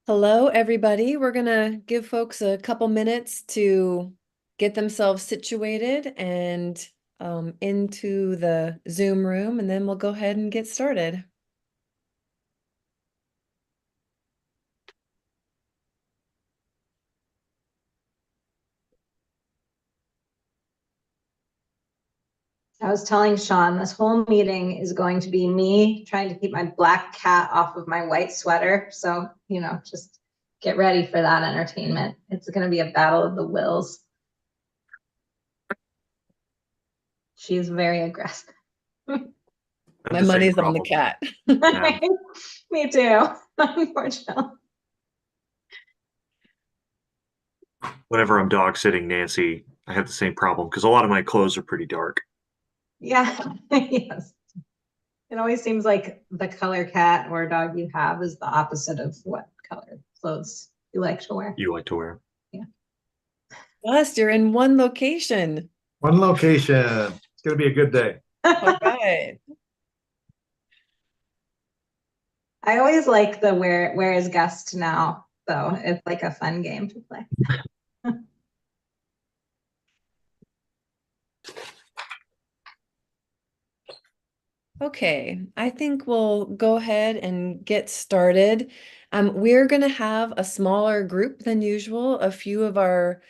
Hello, everybody. We're going to give folks a couple minutes to get themselves situated and into the Zoom room, and then we'll go ahead and get started. I was telling Sean this whole meeting is going to be me trying to keep my black cat off of my white sweater. So, just get ready for that entertainment. It's going to be a battle of the wills. She's very aggressive. My money's on the cat. Yeah. Me too, unfortunately. Whenever I'm dog sitting Nancy, I have the same problem because a lot of my clothes are pretty dark. Yeah, yes. It always seems like the color cat or dog you have is the opposite of what color clothes you like to wear. You like to wear. Yeah. Plus, you're in one location. One location. It's going to be a good day. All right. I always like the where is guest now, though. It's like a fun game to play. Okay, I think we'll go ahead and get started. We're going to have a smaller group than usual. A few of our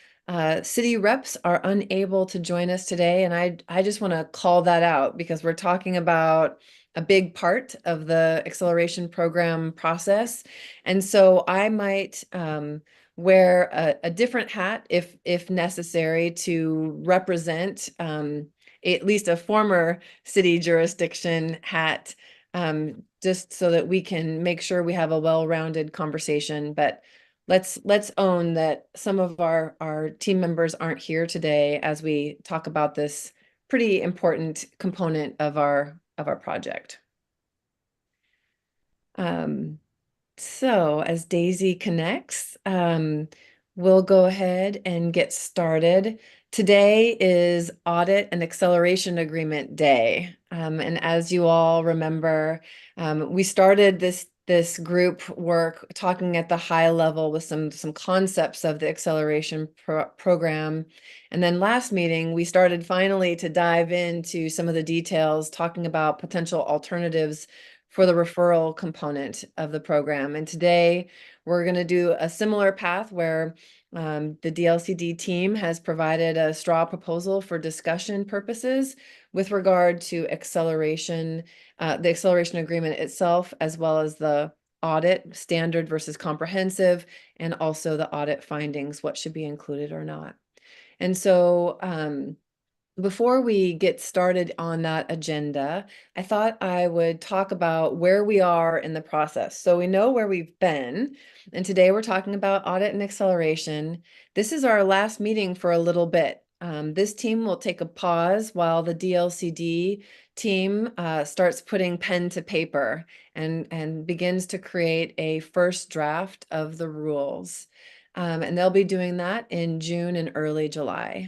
city reps are unable to join us today, and I just want to call that out because we're talking about a big part of the acceleration program process. And so I might wear a different hat if necessary to represent at least a former city jurisdiction hat, just so that we can make sure we have a well-rounded conversation. But let's own that some of our team members aren't here today as we talk about this pretty important component of our project. So as Daisy connects, we'll go ahead and get started. Today is Audit and Acceleration Agreement Day. And as you all remember, we started this group work talking at the high level with some concepts of the acceleration program. And then last meeting, we started finally to dive into some of the details, talking about potential alternatives for the referral component of the program. And today we're going to do a similar path where the DLCD team has provided a straw proposal for discussion purposes with regard to acceleration, the acceleration agreement itself, as well as the audit, standard versus comprehensive, and also the audit findings, what should be included or not. And so before we get started on that agenda, I thought I would talk about where we are in the process. So we know where we've been, and today we're talking about audit and acceleration. This is our last meeting for a little bit. This team will take a pause while the DLCD team starts putting pen to paper and begins to create a first draft of the rules. And they'll be doing that in June and early July.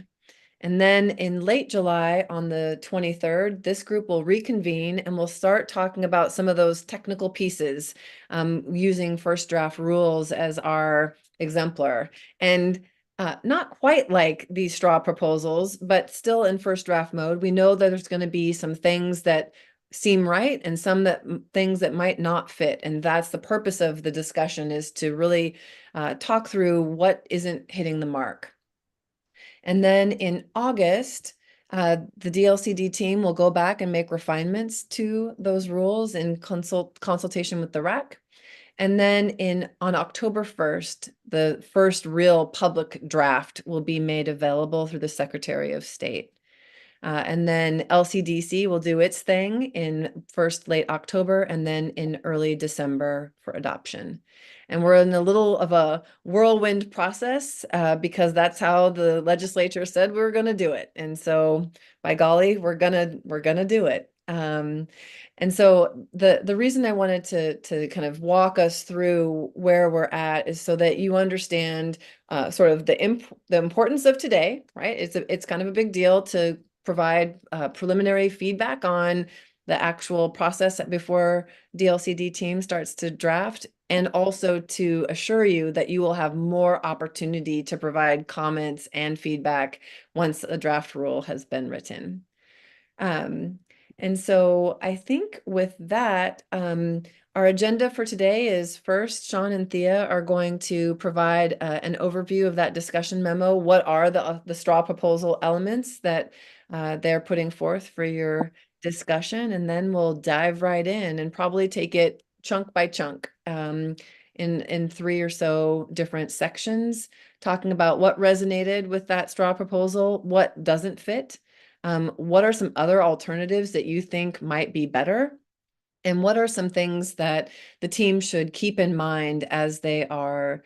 And then in late July, on the 23rd, this group will reconvene and we'll start talking about some of those technical pieces, using first draft rules as our exemplar. And not quite like these straw proposals, but still in first draft mode. We know that there's going to be some things that seem right and some things that might not fit. And that's the purpose of the discussion, is to really talk through what isn't hitting the mark. And then in August, the DLCD team will go back and make refinements to those rules in consultation with the RAC. And then on October 1st, the first real public draft will be made available through the Secretary of State. And then LCDC will do its thing in late October and then in early December for adoption. And we're in a little of a whirlwind process because that's how the legislature said we were going to do it. And so, by golly, we're gonna do it. And so the reason I wanted to kind of walk us through where we're at is so that you understand sort of the importance of today, right? It's kind of a big deal to provide preliminary feedback on the actual process before DLCD team starts to draft. and also to assure you that you will have more opportunity to provide comments and feedback once a draft rule has been written. And so I think with that, our agenda for today is first, Sean and Thea are going to provide an overview of that discussion memo. What are the straw proposal elements that they're putting forth for your discussion? And then we'll dive right in and probably take it chunk by chunk in 3 or so different sections, talking about what resonated with that straw proposal, what doesn't fit. What are some other alternatives that you think might be better? And what are some things that the team should keep in mind as they are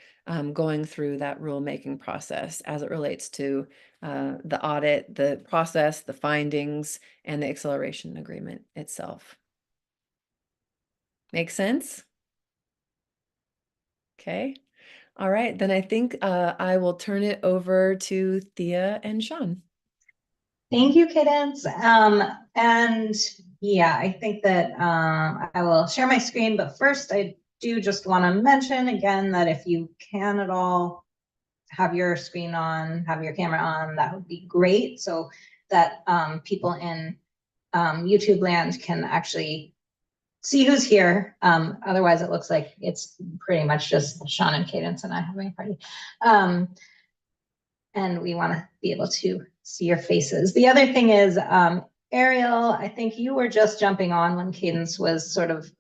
going through that rulemaking process as it relates to the audit, the process, the findings, and the acceleration agreement itself? Make sense? Okay. All right. Then I think I will turn it over to Thea and Sean. Thank you, Cadence. And yeah, I think that I will share my screen, but first I do just want to mention again that if you can at all have your screen on, have your camera on, that would be great, so that people in YouTube land can actually see who's here. Otherwise it looks like it's pretty much just Sean and Cadence and I having a party. And we want to be able to see your faces. The other thing is, Ariel, I think you were just jumping on when Cadence was sort of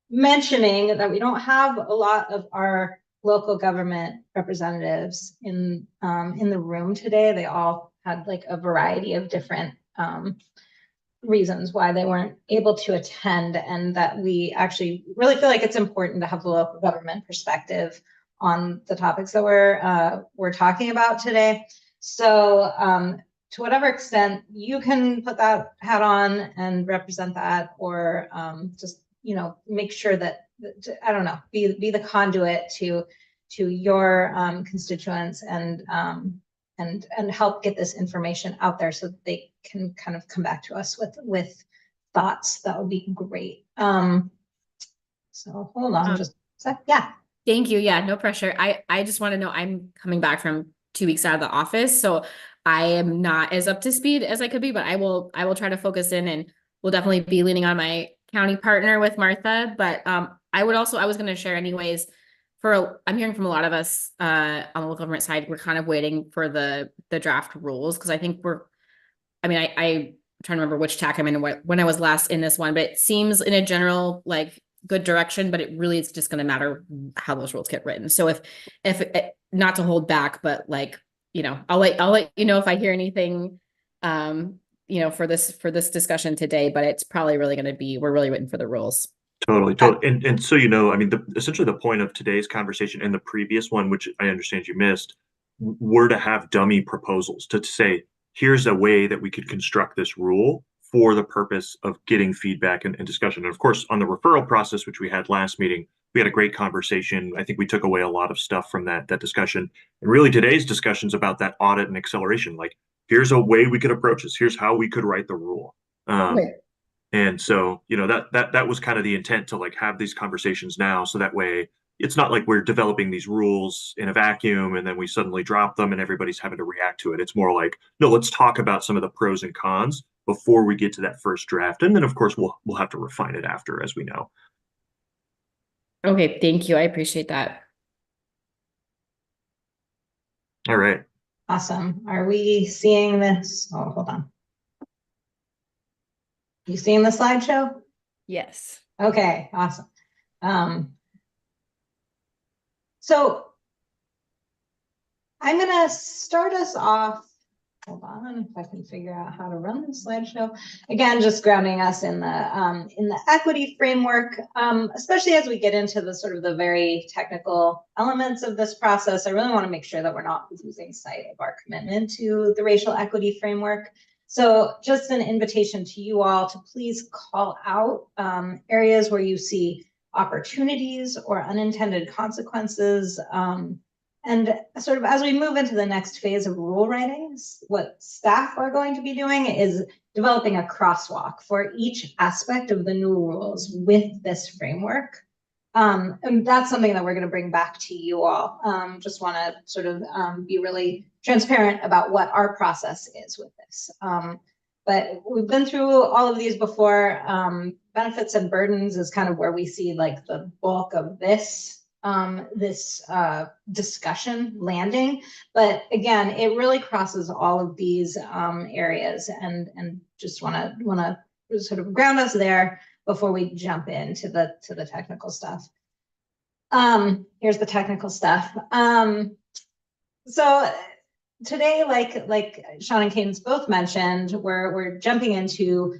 mentioning that we don't have a lot of our local government representatives in the room today. They all had like a variety of different reasons why they weren't able to attend, and that we actually really feel like it's important to have the local government perspective on the topics that we're talking about today. So to whatever extent you can put that hat on and represent that, or just, you know, make sure that, I don't know, be the conduit to your constituents and help get this information out there so that they can kind of come back to us with thoughts. That would be great. So hold on just a sec. Yeah. Thank you. Yeah, no pressure. I just want to know, I'm coming back from 2 weeks out of the office, so I am not as up to speed as I could be, but I will try to focus in, and we'll definitely be leaning on my county partner with Martha. But I was going to share anyways, I'm hearing from a lot of us on the local government side, we're kind of waiting for the draft rules, because I think I'm trying to remember which tack I'm in when I was last in this one, but it seems in a general like good direction, but it really is just going to matter how those rules get written. So if not to hold back, but like, you know, I'll let you know if I hear anything, you know, for this discussion today, but it's probably really going to be, we're really waiting for the rules. Totally. And so, you know, I mean, essentially the point of today's conversation and the previous one, which I understand you missed, were to have dummy proposals to say, here's a way that we could construct this rule for the purpose of getting feedback and discussion. And of course, on the referral process, which we had last meeting, we had a great conversation. I think we took away a lot of stuff from that discussion. And really today's discussion's about that audit and acceleration. Like, here's a way we could approach this. Here's how we could write the rule. Right. And so, you know, that was kind of the intent, to like have these conversations now. So that way it's not like we're developing these rules in a vacuum and then we suddenly drop them and everybody's having to react to it. It's more like, no, let's talk about some of the pros and cons before we get to that first draft. And then of course we'll have to refine it after, as we know. Okay. Thank you. I appreciate that. All right. Awesome. Are we seeing this? Oh, hold on. You seeing the slideshow? Yes. Okay, awesome. So I'm gonna start us off. Hold on, if I can figure out how to run the slideshow. Again, just grounding us in the equity framework, especially as we get into the sort of the very technical elements of this process. I really want to make sure that we're not losing sight of our commitment to the racial equity framework. So just an invitation to you all to please call out areas where you see opportunities or unintended consequences. And sort of as we move into the next phase of rule writings, what staff are going to be doing is developing a crosswalk for each aspect of the new rules with this framework. And that's something that we're going to bring back to you all. Just want to sort of be really transparent about what our process is with this. But we've been through all of these before. Benefits and burdens is kind of where we see like the bulk of this discussion landing. But again, it really crosses all of these areas, and just want to sort of ground us there before we jump into the technical stuff. Here's the technical stuff. So today, like Sean and Cadence both mentioned, we're jumping into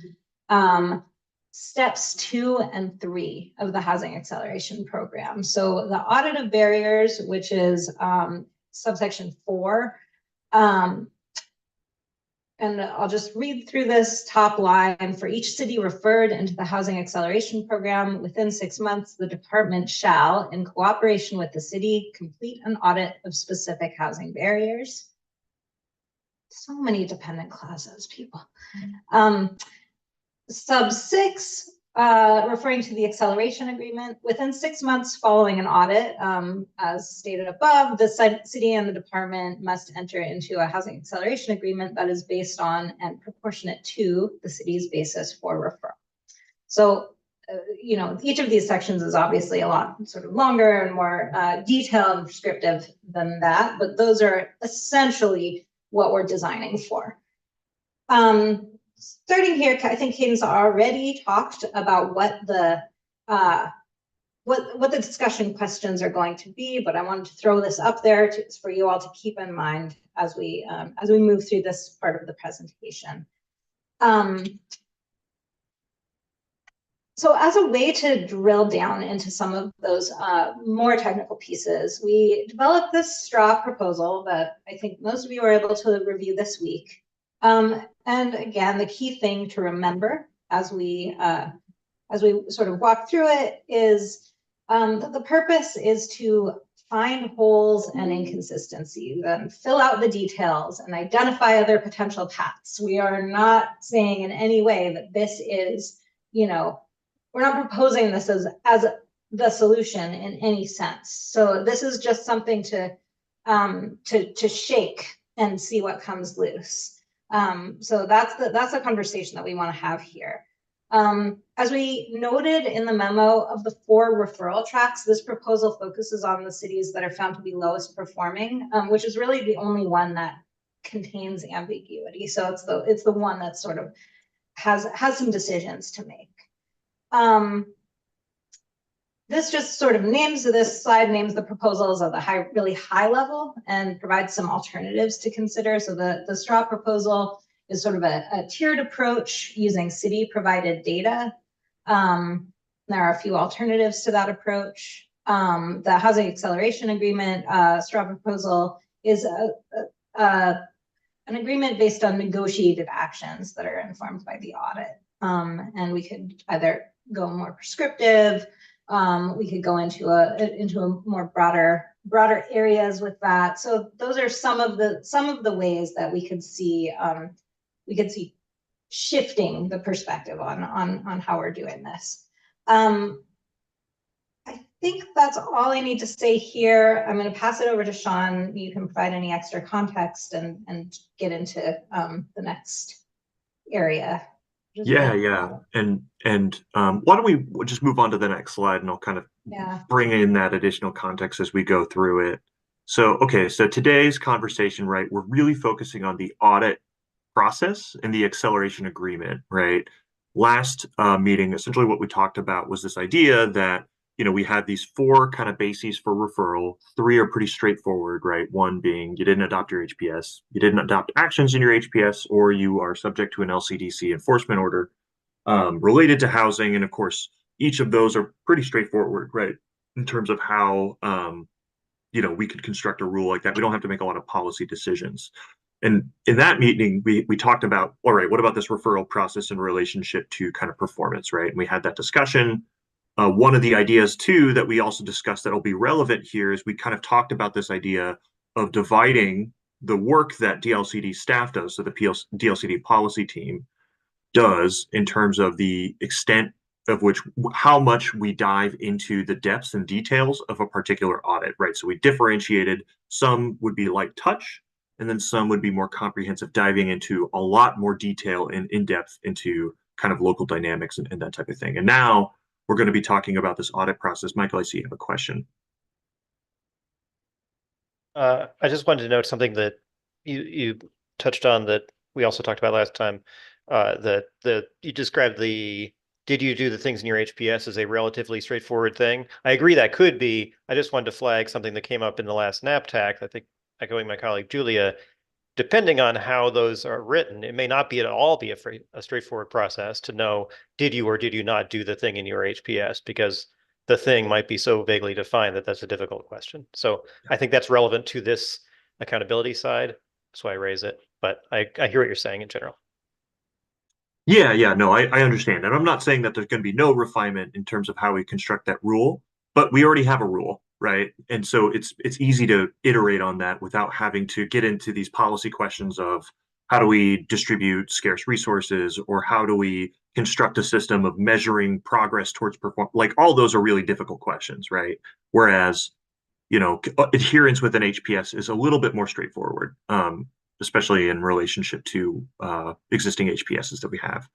steps 2 and 3 of the Housing Acceleration Program. So the audit of barriers, which is subsection 4. And I'll just read through this top line. For each city referred into the Housing Acceleration Program, within 6 months, the department shall, in cooperation with the city, complete an audit of specific housing barriers. So many dependent clauses, people. Sub 6, referring to the acceleration agreement, within 6 months following an audit, as stated above, the city and the department must enter into a housing acceleration agreement that is based on and proportionate to the city's basis for referral. So, you know, each of these sections is obviously a lot sort of longer and more detailed and prescriptive than that, but those are essentially what we're designing for. Starting here, I think Cadence already talked about what the discussion questions are going to be, but I wanted to throw this up there for you all to keep in mind as we move through this part of the presentation. So as a way to drill down into some of those more technical pieces, we developed this straw proposal that I think most of you are able to review this week. And again, the key thing to remember as we sort of walk through it is that the purpose is to find holes and inconsistencies and fill out the details and identify other potential paths. We are not saying in any way that this is, you know, we're not proposing this as the solution in any sense. So this is just something to shake and see what comes loose. So that's the conversation that we want to have here. As we noted in the memo, of the 4 referral tracks, this proposal focuses on the cities that are found to be lowest performing, which is really the only one that contains ambiguity. So it's the one that sort of has some decisions to make. This just sort of this slide names the proposals at the really high level and provides some alternatives to consider. So the straw proposal is sort of a tiered approach using city provided data. There are a few alternatives to that approach. The Housing Acceleration Agreement straw proposal is an agreement based on negotiated actions that are informed by the audit. And we could either go more prescriptive, we could go into a more broader areas with that. So those are some of the ways that we could see shifting the perspective on how we're doing this. I think that's all I need to say here. I'm going to pass it over to Sean. You can provide any extra context and get into the next area. Yeah. And why don't we just move on to the next slide, and I'll kind of bring in that additional context as we go through it. So, okay, so today's conversation, right, we're really focusing on the audit process and the acceleration agreement, right? Last meeting, essentially what we talked about was this idea that, you know, we had these 4 kind of bases for referral. 3 are pretty straightforward, right? One being you didn't adopt your HPS, you didn't adopt actions in your HPS, or you are subject to an LCDC enforcement order related to housing. And of course, each of those are pretty straightforward, right? In terms of how, you know, we could construct a rule like that. We don't have to make a lot of policy decisions. And in that meeting, we talked about, all right, what about this referral process in relationship to kind of performance, right? And we had that discussion. One of the ideas, too, that we also discussed that will be relevant here is we kind of talked about this idea of dividing the work that DLCD staff does, so the DLCD policy team does, in terms of the extent of which how much we dive into the depths and details of a particular audit, right? So we differentiated, some would be light touch, and then some would be more comprehensive, diving into a lot more detail and in depth into kind of local dynamics and that type of thing. And now we're going to be talking about this audit process. Michael, I see you have a question. I just wanted to note something that you touched on that we also talked about last time. That you described did you do the things in your HPS as a relatively straightforward thing? I agree that could be. I just wanted to flag something that came up in the last NAPTAC. I think echoing my colleague Julia, depending on how those are written, it may not be at all be a straightforward process to know did you or did you not do the thing in your HPS, because the thing might be so vaguely defined that that's a difficult question. So I think that's relevant to this accountability side. That's why I raise it. But I hear what you're saying in general. Yeah, no, I understand. And I'm not saying that there's going to be no refinement in terms of how we construct that rule, but we already have a rule, right? And so it's easy to iterate on that without having to get into these policy questions of how do we distribute scarce resources, or how do we construct a system of measuring progress towards performance. Like, all those are really difficult questions, right? Whereas, adherence with an HPS is a little bit more straightforward, especially in relationship to existing HPSs that we have,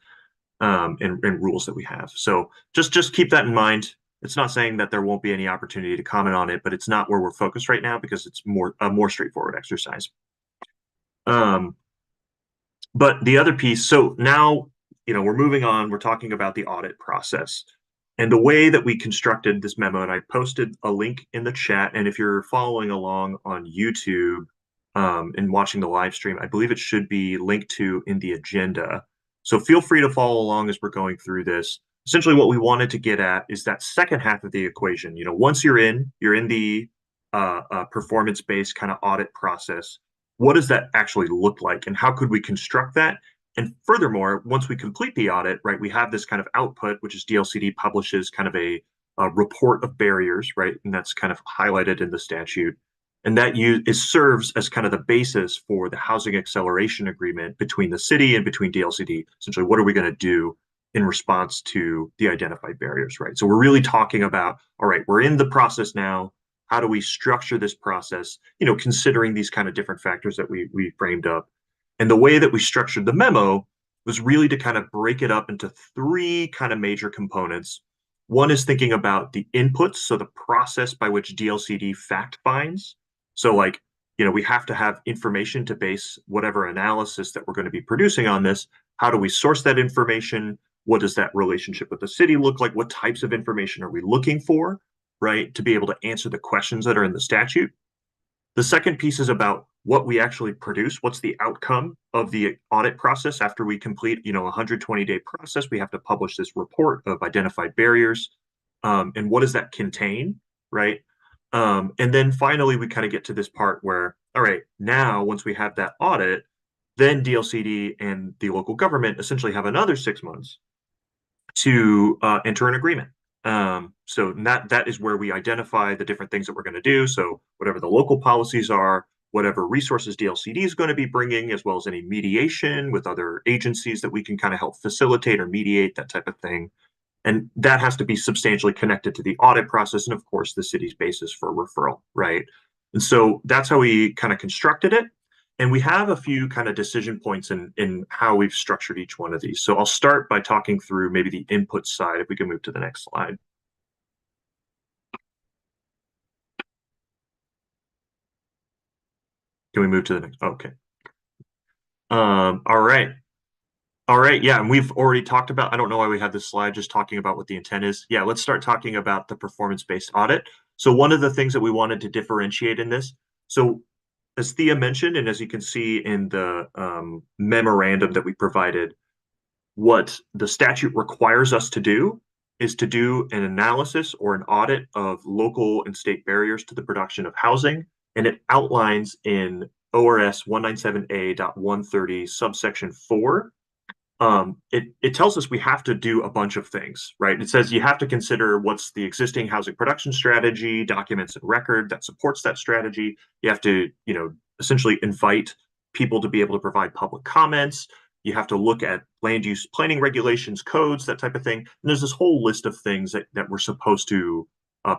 and rules that we have. So just keep that in mind. It's not saying that there won't be any opportunity to comment on it, but it's not where we're focused right now because it's a more straightforward exercise. But the other piece, so now, we're moving on, we're talking about the audit process. And the way that we constructed this memo, and I posted a link in the chat, and if you're following along on YouTube and watching the live stream, I believe it should be linked to in the agenda. So feel free to follow along as we're going through this. Essentially, what we wanted to get at is that second half of the equation. Once you're in the performance-based kind of audit process, what does that actually look like, and how could we construct that? And furthermore, once we complete the audit, right, we have this kind of output, which is DLCD publishes kind of a report of barriers, right? And that's kind of highlighted in the statute. And that serves as kind of the basis for the housing acceleration agreement between the city and between DLCD. Essentially, what are we going to do in response to the identified barriers, right? So we're really talking about, all right, we're in the process now. How do we structure this process, considering these kind of different factors that we framed up? And the way that we structured the memo was really to kind of break it up into three kind of major components. One is thinking about the inputs, so the process by which DLCD fact finds. So we have to have information to base whatever analysis that we're going to be producing on this. How do we source that information? What does that relationship with the city look like? What types of information are we looking for, right, to be able to answer the questions that are in the statute? The second piece is about what we actually produce. What's the outcome of the audit process after we complete, a 120-day process? We have to publish this report of identified barriers, and what does that contain, right? And then finally, we kind of get to this part where, all right, now once we have that audit, then DLCD and the local government essentially have another 6 months to enter an agreement. So that is where we identify the different things that we're going to do. So whatever the local policies are, whatever resources DLCD is going to be bringing, as well as any mediation with other agencies that we can kind of help facilitate or mediate, that type of thing. And that has to be substantially connected to the audit process and, of course, the city's basis for referral, right? And so that's how we kind of constructed it. And we have a few kind of decision points in how we've structured each one of these. So I'll start by talking through maybe the input side, if we can move to the next slide. Can we move to the next? Okay. All right. Yeah, and we've already talked about, I don't know why we have this slide just talking about what the intent is. Yeah, let's start talking about the performance-based audit. So one of the things that we wanted to differentiate in this, so as Thea mentioned, and as you can see in the memorandum that we provided, what the statute requires us to do is to do an analysis or an audit of local and state barriers to the production of housing. And it outlines in ORS 197A.130 subsection 4, it tells us we have to do a bunch of things, right? It says you have to consider what's the existing housing production strategy, documents and record that supports that strategy. You have to, essentially invite people to be able to provide public comments. You have to look at land use planning regulations, codes, that type of thing. And there's this whole list of things that we're supposed to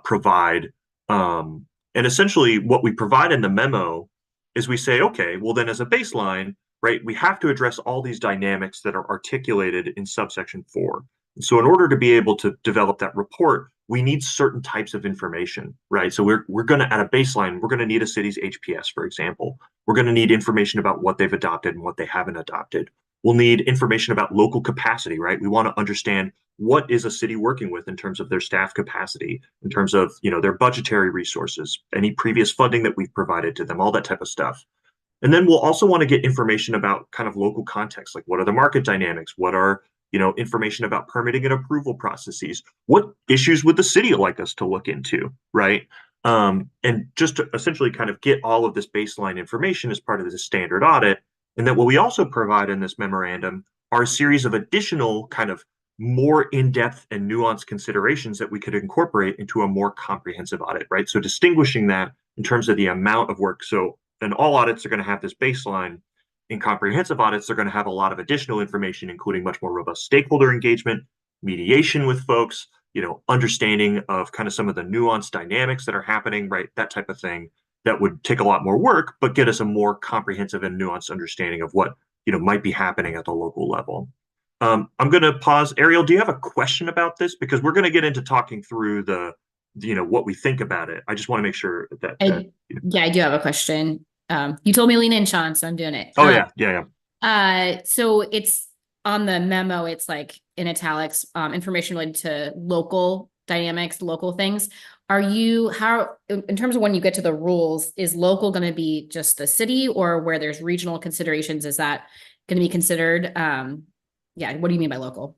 provide. And essentially what we provide in the memo is we say, okay, well then as a baseline, right, we have to address all these dynamics that are articulated in subsection 4. And so in order to be able to develop that report, we need certain types of information, right? So we're going to, at a baseline, we're going to need a city's HPS, for example. We're going to need information about what they've adopted and what they haven't adopted. We'll need information about local capacity, right? We want to understand what is a city working with in terms of their staff capacity, in terms of, their budgetary resources, any previous funding that we've provided to them, all that type of stuff. And then we'll also want to get information about kind of local context, like what are the market dynamics? What are, information about permitting and approval processes? What issues would the city like us to look into, right? And just to essentially kind of get all of this baseline information as part of the standard audit. And then what we also provide in this memorandum are a series of additional kind of more in-depth and nuanced considerations that we could incorporate into a more comprehensive audit, right? So distinguishing that in terms of the amount of work. So in all audits are going to have this baseline. In comprehensive audits, they're going to have a lot of additional information, including much more robust stakeholder engagement, mediation with folks, understanding of kind of some of the nuanced dynamics that are happening, right? That type of thing that would take a lot more work, but get us a more comprehensive and nuanced understanding of what, might be happening at the local level. I'm going to pause. Ariel, do you have a question about this? Because we're going to get into talking through what we think about it. I just want to make sure that. Yeah, I do have a question. You told me to lean in, Sean, so I'm doing it. Oh, yeah. So it's on the memo, it's like in italics, information related to local dynamics, local things. In terms of when you get to the rules, is local going to be just the city, or where there's regional considerations, is that going to be considered? What do you mean by local?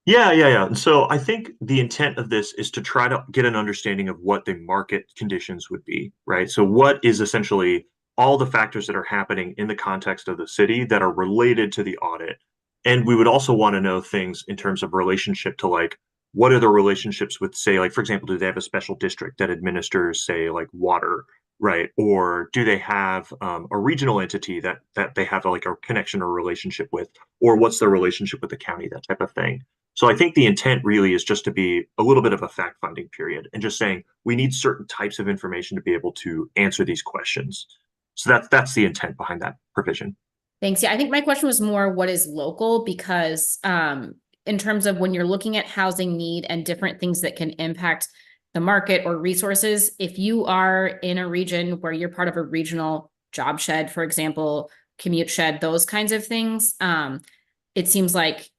Yeah. So I think the intent of this is to try to get an understanding of what the market conditions would be, right? So what is essentially all the factors that are happening in the context of the city that are related to the audit. And we would also want to know things in terms of relationship to, like, what are the relationships with, say, like, for example, do they have a special district that administers, say, like water, right? Or do they have a regional entity that they have like a connection or relationship with, or what's their relationship with the county, that type of thing. So I think the intent really is just to be a little bit of a fact-finding period and just saying we need certain types of information to be able to answer these questions. So that's the intent behind that provision. Thanks. Yeah, I think my question was more what is local, because in terms of when you're looking at housing need and different things that can impact the market or resources, if you are in a region where you're part of a regional job shed, for example, commute shed, those kinds of things, it seems like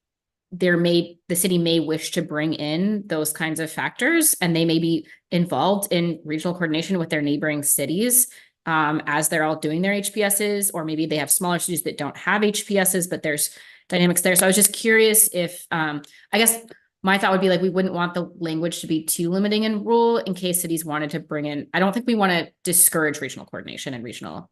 the city may wish to bring in those kinds of factors, and they may be involved in regional coordination with their neighboring cities as they're all doing their HPSs, or maybe they have smaller cities that don't have HPSs, but there's dynamics there. So I was just curious if, I guess my thought would be like, we wouldn't want the language to be too limiting in rule in case cities wanted to bring in, I don't think we want to discourage regional coordination and regional.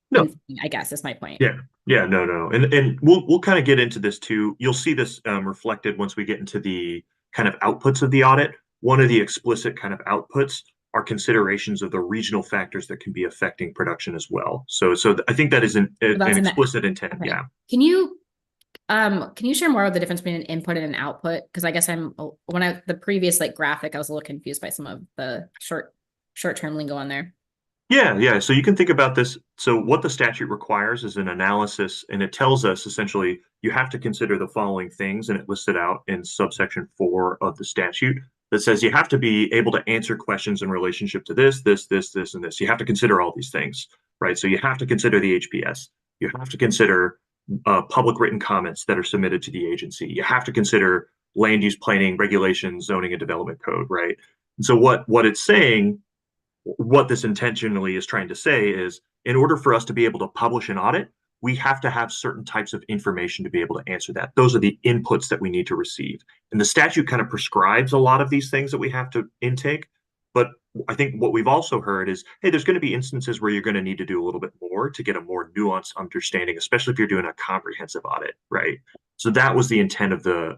No, I guess is my point. No. And we'll kind of get into this too. You'll see this reflected once we get into the kind of outputs of the audit. One of the explicit kind of outputs are considerations of the regional factors that can be affecting production as well. So I think that is an explicit intent. Okay. Yeah. Can you share more of the difference between an input and an output? Because I guess the previous like graphic, I was a little confused by some of the short-term lingo on there. Yeah. So you can think about this. So what the statute requires is an analysis, and it tells us essentially you have to consider the following things, and it lists it out in subsection 4 of the statute that says you have to be able to answer questions in relationship to this, and this. You have to consider all these things, right? So you have to consider the HPS. You have to consider public written comments that are submitted to the agency. You have to consider land use planning, regulations, zoning, and development code, right? And so what it's saying, what this intentionally is trying to say is, in order for us to be able to publish an audit, we have to have certain types of information to be able to answer that. Those are the inputs that we need to receive. And the statute kind of prescribes a lot of these things that we have to intake. But I think what we've also heard is, hey, there's going to be instances where you're going to need to do a little bit more to get a more nuanced understanding, especially if you're doing a comprehensive audit, right? So that was the intent of the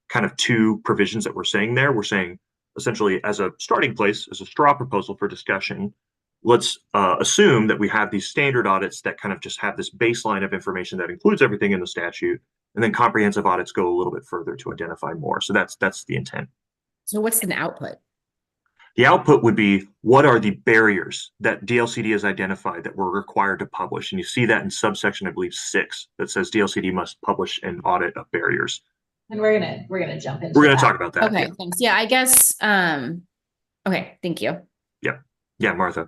kind of 2 provisions that we're saying there. We're saying, essentially, as a starting place, as a straw proposal for discussion, let's assume that we have these standard audits that kind of just have this baseline of information that includes everything in the statute. And then comprehensive audits go a little bit further to identify more. So that's the intent. So what's an output? The output would be, what are the barriers that DLCD has identified that we're required to publish? And you see that in subsection, I believe 6, that says DLCD must publish an audit of barriers. And we're gonna jump into We're going to that. talk about that. Okay, Yeah. thanks. Yeah, I guess, okay, thank you. Yeah, Martha.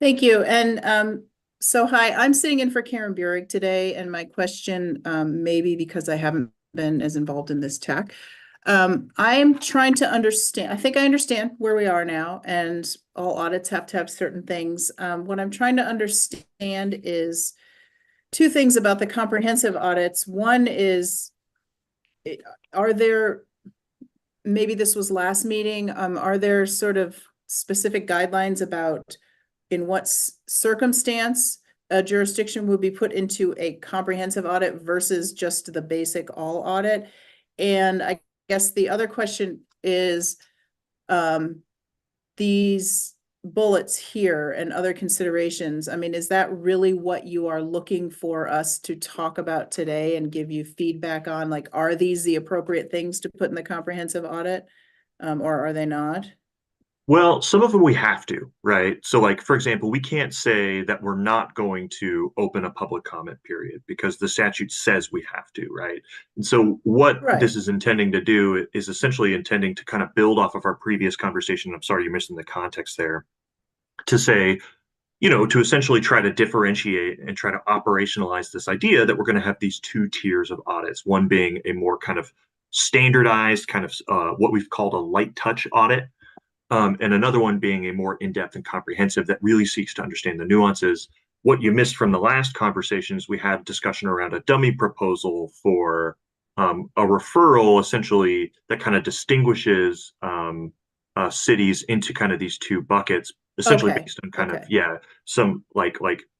Thank you. And so hi, I'm sitting in for Karen Burig today, and my question, maybe because I haven't been as involved in this tech. I am trying to understand, I think I understand where we are now, and all audits have to have certain things. What I'm trying to understand is two things about the comprehensive audits. One is, are there, maybe this was last meeting, are there sort of specific guidelines about in what circumstance a jurisdiction would be put into a comprehensive audit versus just the basic all audit? And I guess the other question is, these bullets here and other considerations, I mean, is that really what you are looking for us to talk about today and give you feedback on? Like, are these the appropriate things to put in the comprehensive audit, or are they not? Well, some of them we have to, right? So like, for example, we can't say that we're not going to open a public comment period because the statute says we have to, right? And so what Right. this is intending to do is essentially intending to kind of build off of our previous conversation. I'm sorry, you're missing the context there. To say, to essentially try to differentiate and try to operationalize this idea that we're going to have these 2 tiers of audits, one being a more kind of standardized kind of what we've called a light touch audit. And another one being a more in-depth and comprehensive that really seeks to understand the nuances. What you missed from the last conversations, we had discussion around a dummy proposal for a referral, essentially, that kind of distinguishes cities into kind of these 2 buckets, essentially Okay, based on kind of, okay. some like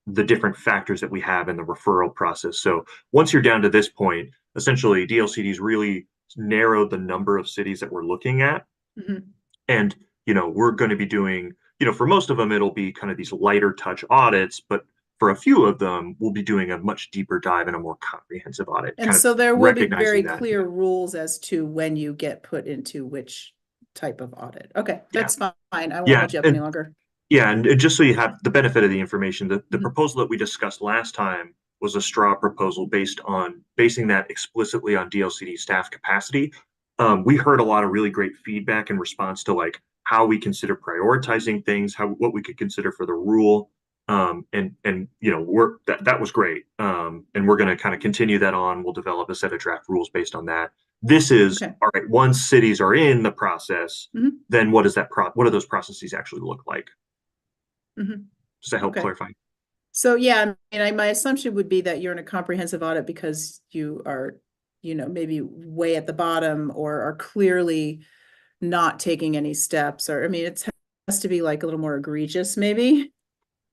the different factors that we have in the referral process. So once you're down to this point, essentially DLCD's really narrowed the number of cities that we're looking at. Mhm. And we're going to be doing, for most of them, it'll be kind of these lighter touch audits, but for a few of them, we'll be doing a much deeper dive and a more comprehensive audit. And kind of so there will be recognizing very that, clear yeah. rules as to when you get put into which type of audit. Okay, Yeah. that's fine. I won't Yeah, hold you up and- any longer. Yeah, and just so you have the benefit of the information, the Mhm. proposal that we discussed last time was a straw proposal basing that explicitly on DLCD staff capacity. We heard a lot of really great feedback in response to like how we consider prioritizing things, what we could consider for the rule. And that was great. And we're going to kind of continue that on. We'll develop a set of draft rules based on that. This is Okay. all right. Once cities are in the process, Mhm. then what do those processes actually look like? Mhm. Does that help Okay. clarify? So yeah, I mean, my assumption would be that you're in a comprehensive audit because you are, maybe way at the bottom or are clearly not taking any steps, or, I mean, it has to be like a little more egregious, maybe.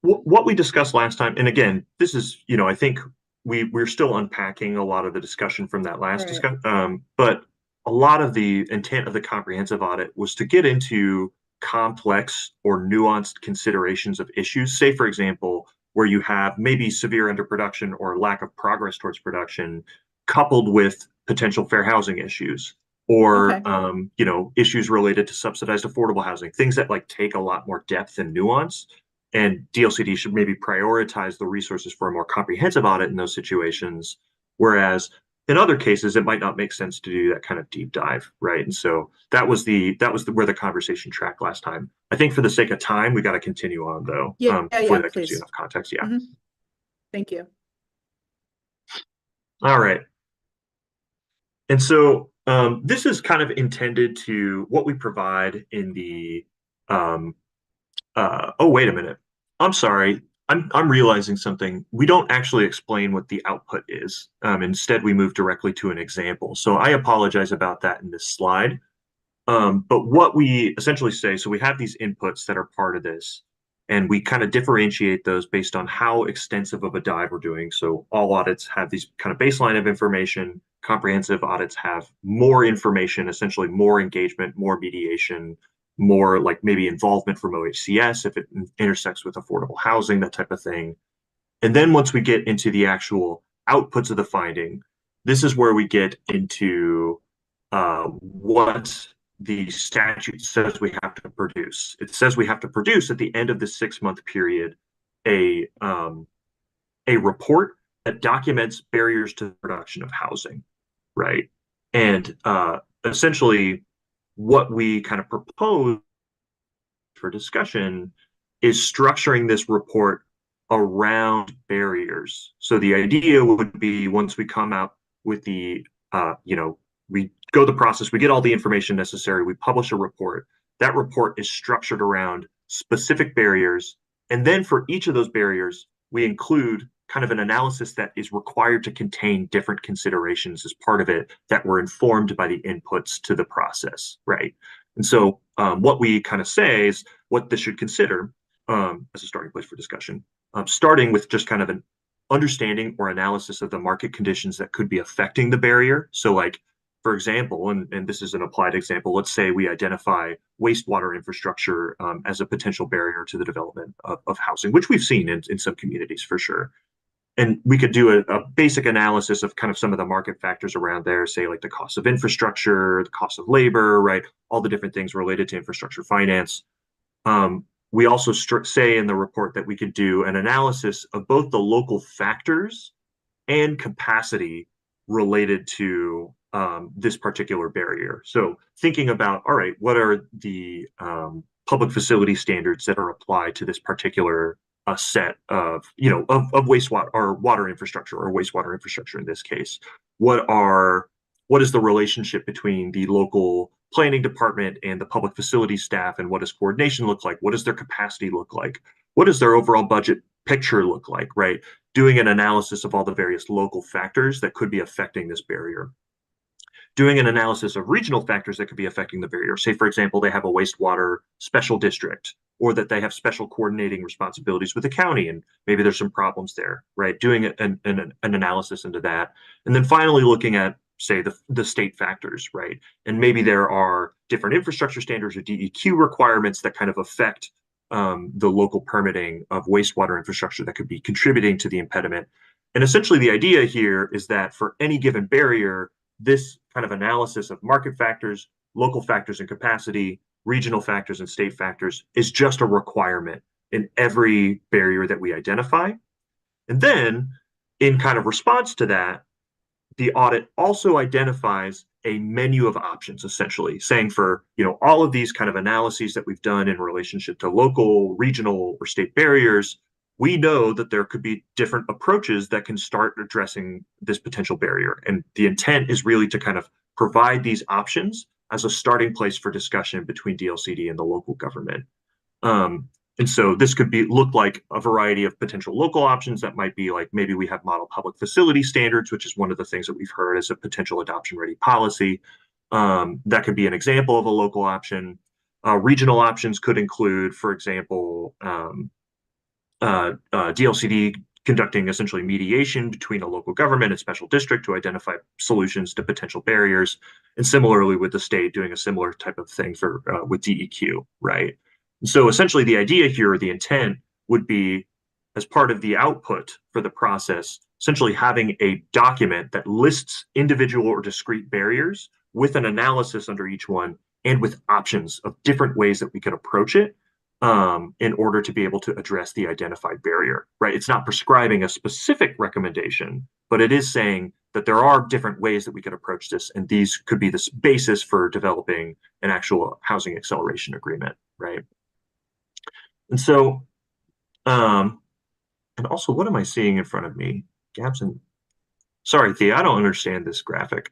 What we discussed last time, and again, this is, I think we're still unpacking a lot of the discussion from that last Right. discussion. But a lot of the intent of the comprehensive audit was to get into complex or nuanced considerations of issues. Say, for example, where you have maybe severe underproduction or lack of progress towards production, coupled with potential fair housing issues, or Okay. issues related to subsidized affordable housing, things that like take a lot more depth and nuance. And DLCD should maybe prioritize the resources for a more comprehensive audit in those situations. Whereas in other cases, it might not make sense to do that kind of deep dive, right? And so that was where the conversation tracked last time. I think for the sake of time, we got to continue on though. Yeah, Hopefully that gives please. you enough context. Yeah. Mhm. Thank you. All right. And so this is kind of intended to what we provide in the oh, wait a minute. I'm sorry. I'm realizing something. We don't actually explain what the output is. Instead, we move directly to an example. So I apologize about that in this slide. But what we essentially say, so we have these inputs that are part of this, and we kind of differentiate those based on how extensive of a dive we're doing. So all audits have these kind of baseline of information. Comprehensive audits have more information, essentially more engagement, more mediation, more like maybe involvement from OHCS if it intersects with affordable housing, that type of thing. And then once we get into the actual outputs of the finding, this is where we get into what the statute says we have to produce. It says we have to produce at the end of the 6-month period a report that documents barriers to the production of housing, right? And essentially, what we kind of propose for discussion is structuring this report around barriers. So the idea would be once we come out with the, we go the process, we get all the information necessary, we publish a report. That report is structured around specific barriers. And then for each of those barriers, we include kind of an analysis that is required to contain different considerations as part of it that were informed by the inputs to the process, right? And so what we kind of say is what this should consider as a starting place for discussion, starting with just kind of an understanding or analysis of the market conditions that could be affecting the barrier. So like, for example, and this is an applied example, let's say we identify wastewater infrastructure as a potential barrier to the development of housing, which we've seen in some communities for sure. And we could do a basic analysis of kind of some of the market factors around there, say like the cost of infrastructure, the cost of labor, right? All the different things related to infrastructure finance. We also say in the report that we could do an analysis of both the local factors and capacity related to this particular barrier. So thinking about, all right, what are the public facility standards that are applied to this particular set of, of wastewater or water infrastructure or wastewater infrastructure in this case? What is the relationship between the local planning department and the public facility staff, and what does coordination look like? What does their capacity look like? What does their overall budget picture look like, right? Doing an analysis of all the various local factors that could be affecting this barrier. Doing an analysis of regional factors that could be affecting the barrier. Say, for example, they have a wastewater special district, or that they have special coordinating responsibilities with the county, and maybe there's some problems there, right? Doing an analysis into that. And then finally looking at, say, the state factors, right? And maybe there are different infrastructure standards or DEQ requirements that kind of affect the local permitting of wastewater infrastructure that could be contributing to the impediment. And essentially the idea here is that for any given barrier, this kind of analysis of market factors, local factors and capacity, regional factors and state factors is just a requirement in every barrier that we identify. And then in kind of response to that, the audit also identifies a menu of options, essentially saying for, all of these kind of analyses that we've done in relationship to local, regional, or state barriers, we know that there could be different approaches that can start addressing this potential barrier. And the intent is really to kind of provide these options as a starting place for discussion between DLCD and the local government. And so this could look like a variety of potential local options that might be like, maybe we have model public facility standards, which is one of the things that we've heard as a potential adoption ready policy. That could be an example of a local option. Regional options could include, for example, DLCD conducting essentially mediation between a local government and special district to identify solutions to potential barriers. And similarly with the state doing a similar type of thing for with DEQ, right? So essentially the idea here, the intent would be, as part of the output for the process, essentially having a document that lists individual or discrete barriers with an analysis under each one and with options of different ways that we could approach it in order to be able to address the identified barrier, right? It's not prescribing a specific recommendation, but it is saying that there are different ways that we could approach this, and these could be the basis for developing an actual housing acceleration agreement, right? And so, and also, what am I seeing in front of me? Gaps and, sorry, Thea, I don't understand this graphic.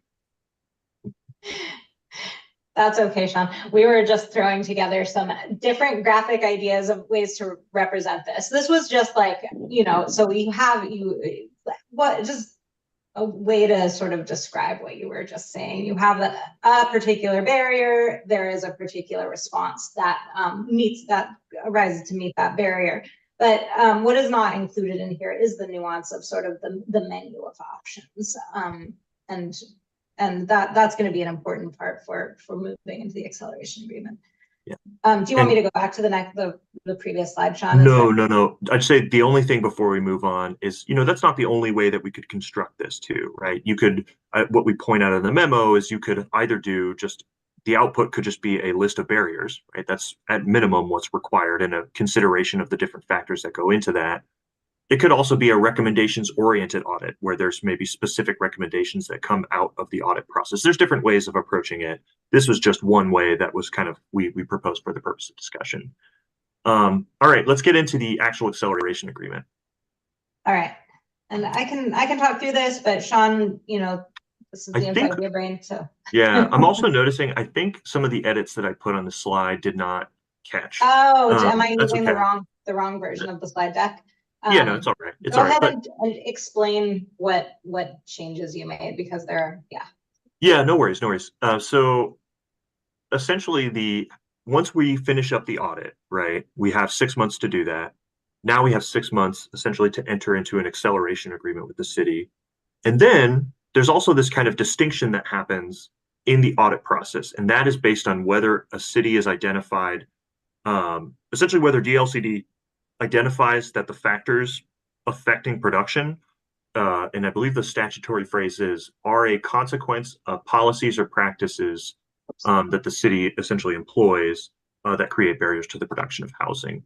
That's okay, Sean. We were just throwing together some different graphic ideas of ways to represent this. This was just like, so we have just a way to sort of describe what you were just saying. You have a particular barrier. There is a particular response that arises to meet that barrier. But what is not included in here is the nuance of sort of the menu of options. And that's going to be an important part for moving into the acceleration agreement. Do you want me to go back to the previous slide, Sean? Is No, there- no, no. I'd say the only thing before we move on is, that's not the only way that we could construct this too, right? You could, what we point out in the memo is you could either do just, the output could just be a list of barriers, right? That's at minimum what's required and a consideration of the different factors that go into that. It could also be a recommendations-oriented audit where there's maybe specific recommendations that come out of the audit process. There's different ways of approaching it. This was just one way that was kind of, we proposed for the purpose of discussion. All right, let's get into the actual acceleration agreement. All right. And I can talk through this, but Sean, this is the inside of your brain, so. Yeah, I'm also noticing, I think some of the edits that I put on the slide did not catch. Oh, am I that's using okay. the wrong version of the slide deck? Yeah, no, it's all right. It's Go all right. ahead and explain what changes you made, because yeah. Yeah, no worries, no worries. So essentially once we finish up the audit, right, we have 6 months to do that. Now we have 6 months essentially to enter into an acceleration agreement with the city. And then there's also this kind of distinction that happens in the audit process, and that is based on whether a city is identified, essentially whether DLCD identifies that the factors affecting production, and I believe the statutory phrase is, are a consequence of policies or practices that the city essentially employs that create barriers to the production of housing.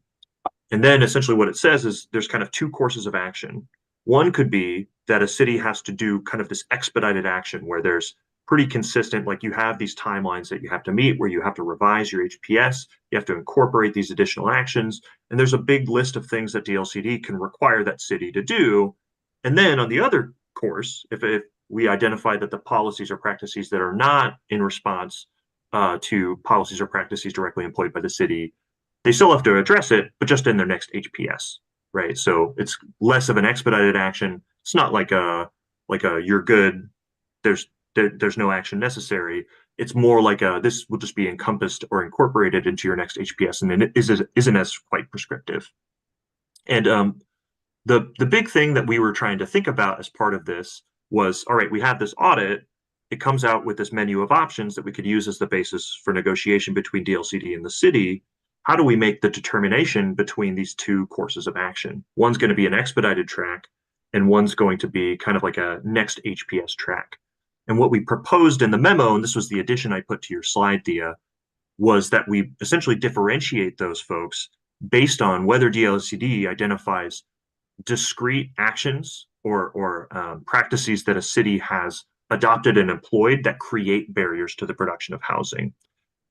And then essentially what it says is there's kind of two courses of action. One could be that a city has to do kind of this expedited action where there's pretty consistent, like you have these timelines that you have to meet where you have to revise your HPS, you have to incorporate these additional actions, and there's a big list of things that DLCD can require that city to do. And then on the other course, if we identify that the policies or practices that are not in response to policies or practices directly employed by the city, they still have to address it, but just in their next HPS, right? So it's less of an expedited action. It's not like a you're good, there's no action necessary. It's more like this will just be encompassed or incorporated into your next HPS, and then it isn't as quite prescriptive. And the big thing that we were trying to think about as part of this was, all right, we have this audit. It comes out with this menu of options that we could use as the basis for negotiation between DLCD and the city. How do we make the determination between these two courses of action? One's going to be an expedited track, and one's going to be kind of like a next HPS track. And what we proposed in the memo, and this was the addition I put to your slide, Thea, was that we essentially differentiate those folks based on whether DLCD identifies discrete actions or practices that a city has adopted and employed that create barriers to the production of housing.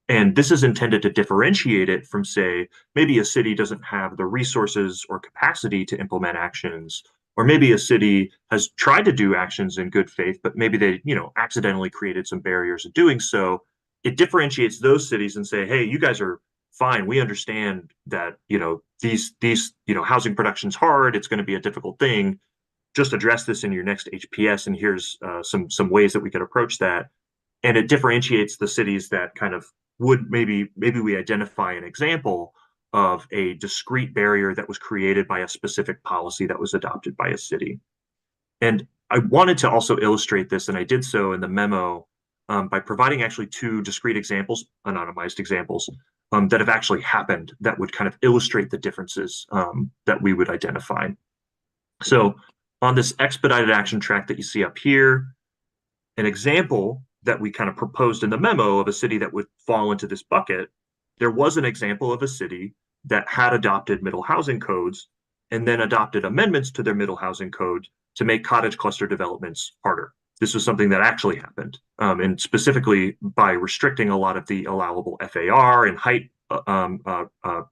And this is intended to differentiate it from, say, maybe a city doesn't have the resources or capacity to implement actions, or maybe a city has tried to do actions in good faith, but maybe they, accidentally created some barriers of doing so. It differentiates those cities and say, hey, you guys are fine. We understand that, these housing production's hard. It's going to be a difficult thing. Just address this in your next HPS, and here's some ways that we could approach that. And it differentiates the cities that kind of would maybe we identify an example of a discrete barrier that was created by a specific policy that was adopted by a city. And I wanted to also illustrate this, and I did so in the memo by providing actually two discrete examples, anonymized examples, that have actually happened that would kind of illustrate the differences that we would identify. So on this expedited action track that you see up here, an example that we kind of proposed in the memo of a city that would fall into this bucket, there was an example of a city that had adopted middle housing codes and then adopted amendments to their middle housing code to make cottage cluster developments harder. This was something that actually happened, and specifically by restricting a lot of the allowable FAR and height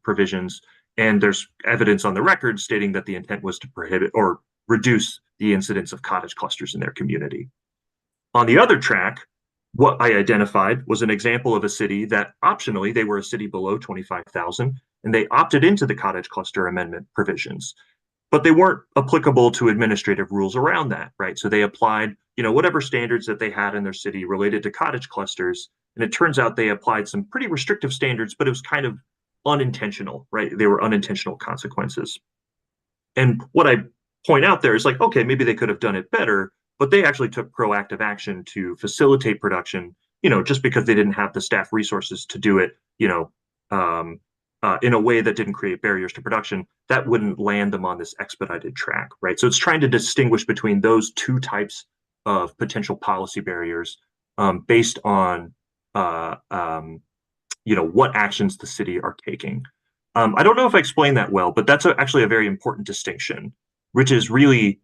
provisions. And there's evidence on the record stating that the intent was to prohibit or reduce the incidence of cottage clusters in their community. On the other track, what I identified was an example of a city that optionally, they were a city below 25,000, and they opted into the cottage cluster amendment provisions, but they weren't applicable to administrative rules around that, right? So they applied, whatever standards that they had in their city related to cottage clusters, and it turns out they applied some pretty restrictive standards, but it was kind of unintentional, right? They were unintentional consequences. And what I point out there is like, okay, maybe they could have done it better, but they actually took proactive action to facilitate production, just because they didn't have the staff resources to do it, in a way that didn't create barriers to production, that wouldn't land them on this expedited track, right? So it's trying to distinguish between those two types of potential policy barriers based on what actions the city are taking. I don't know if I explained that well, but that's actually a very important distinction, which is really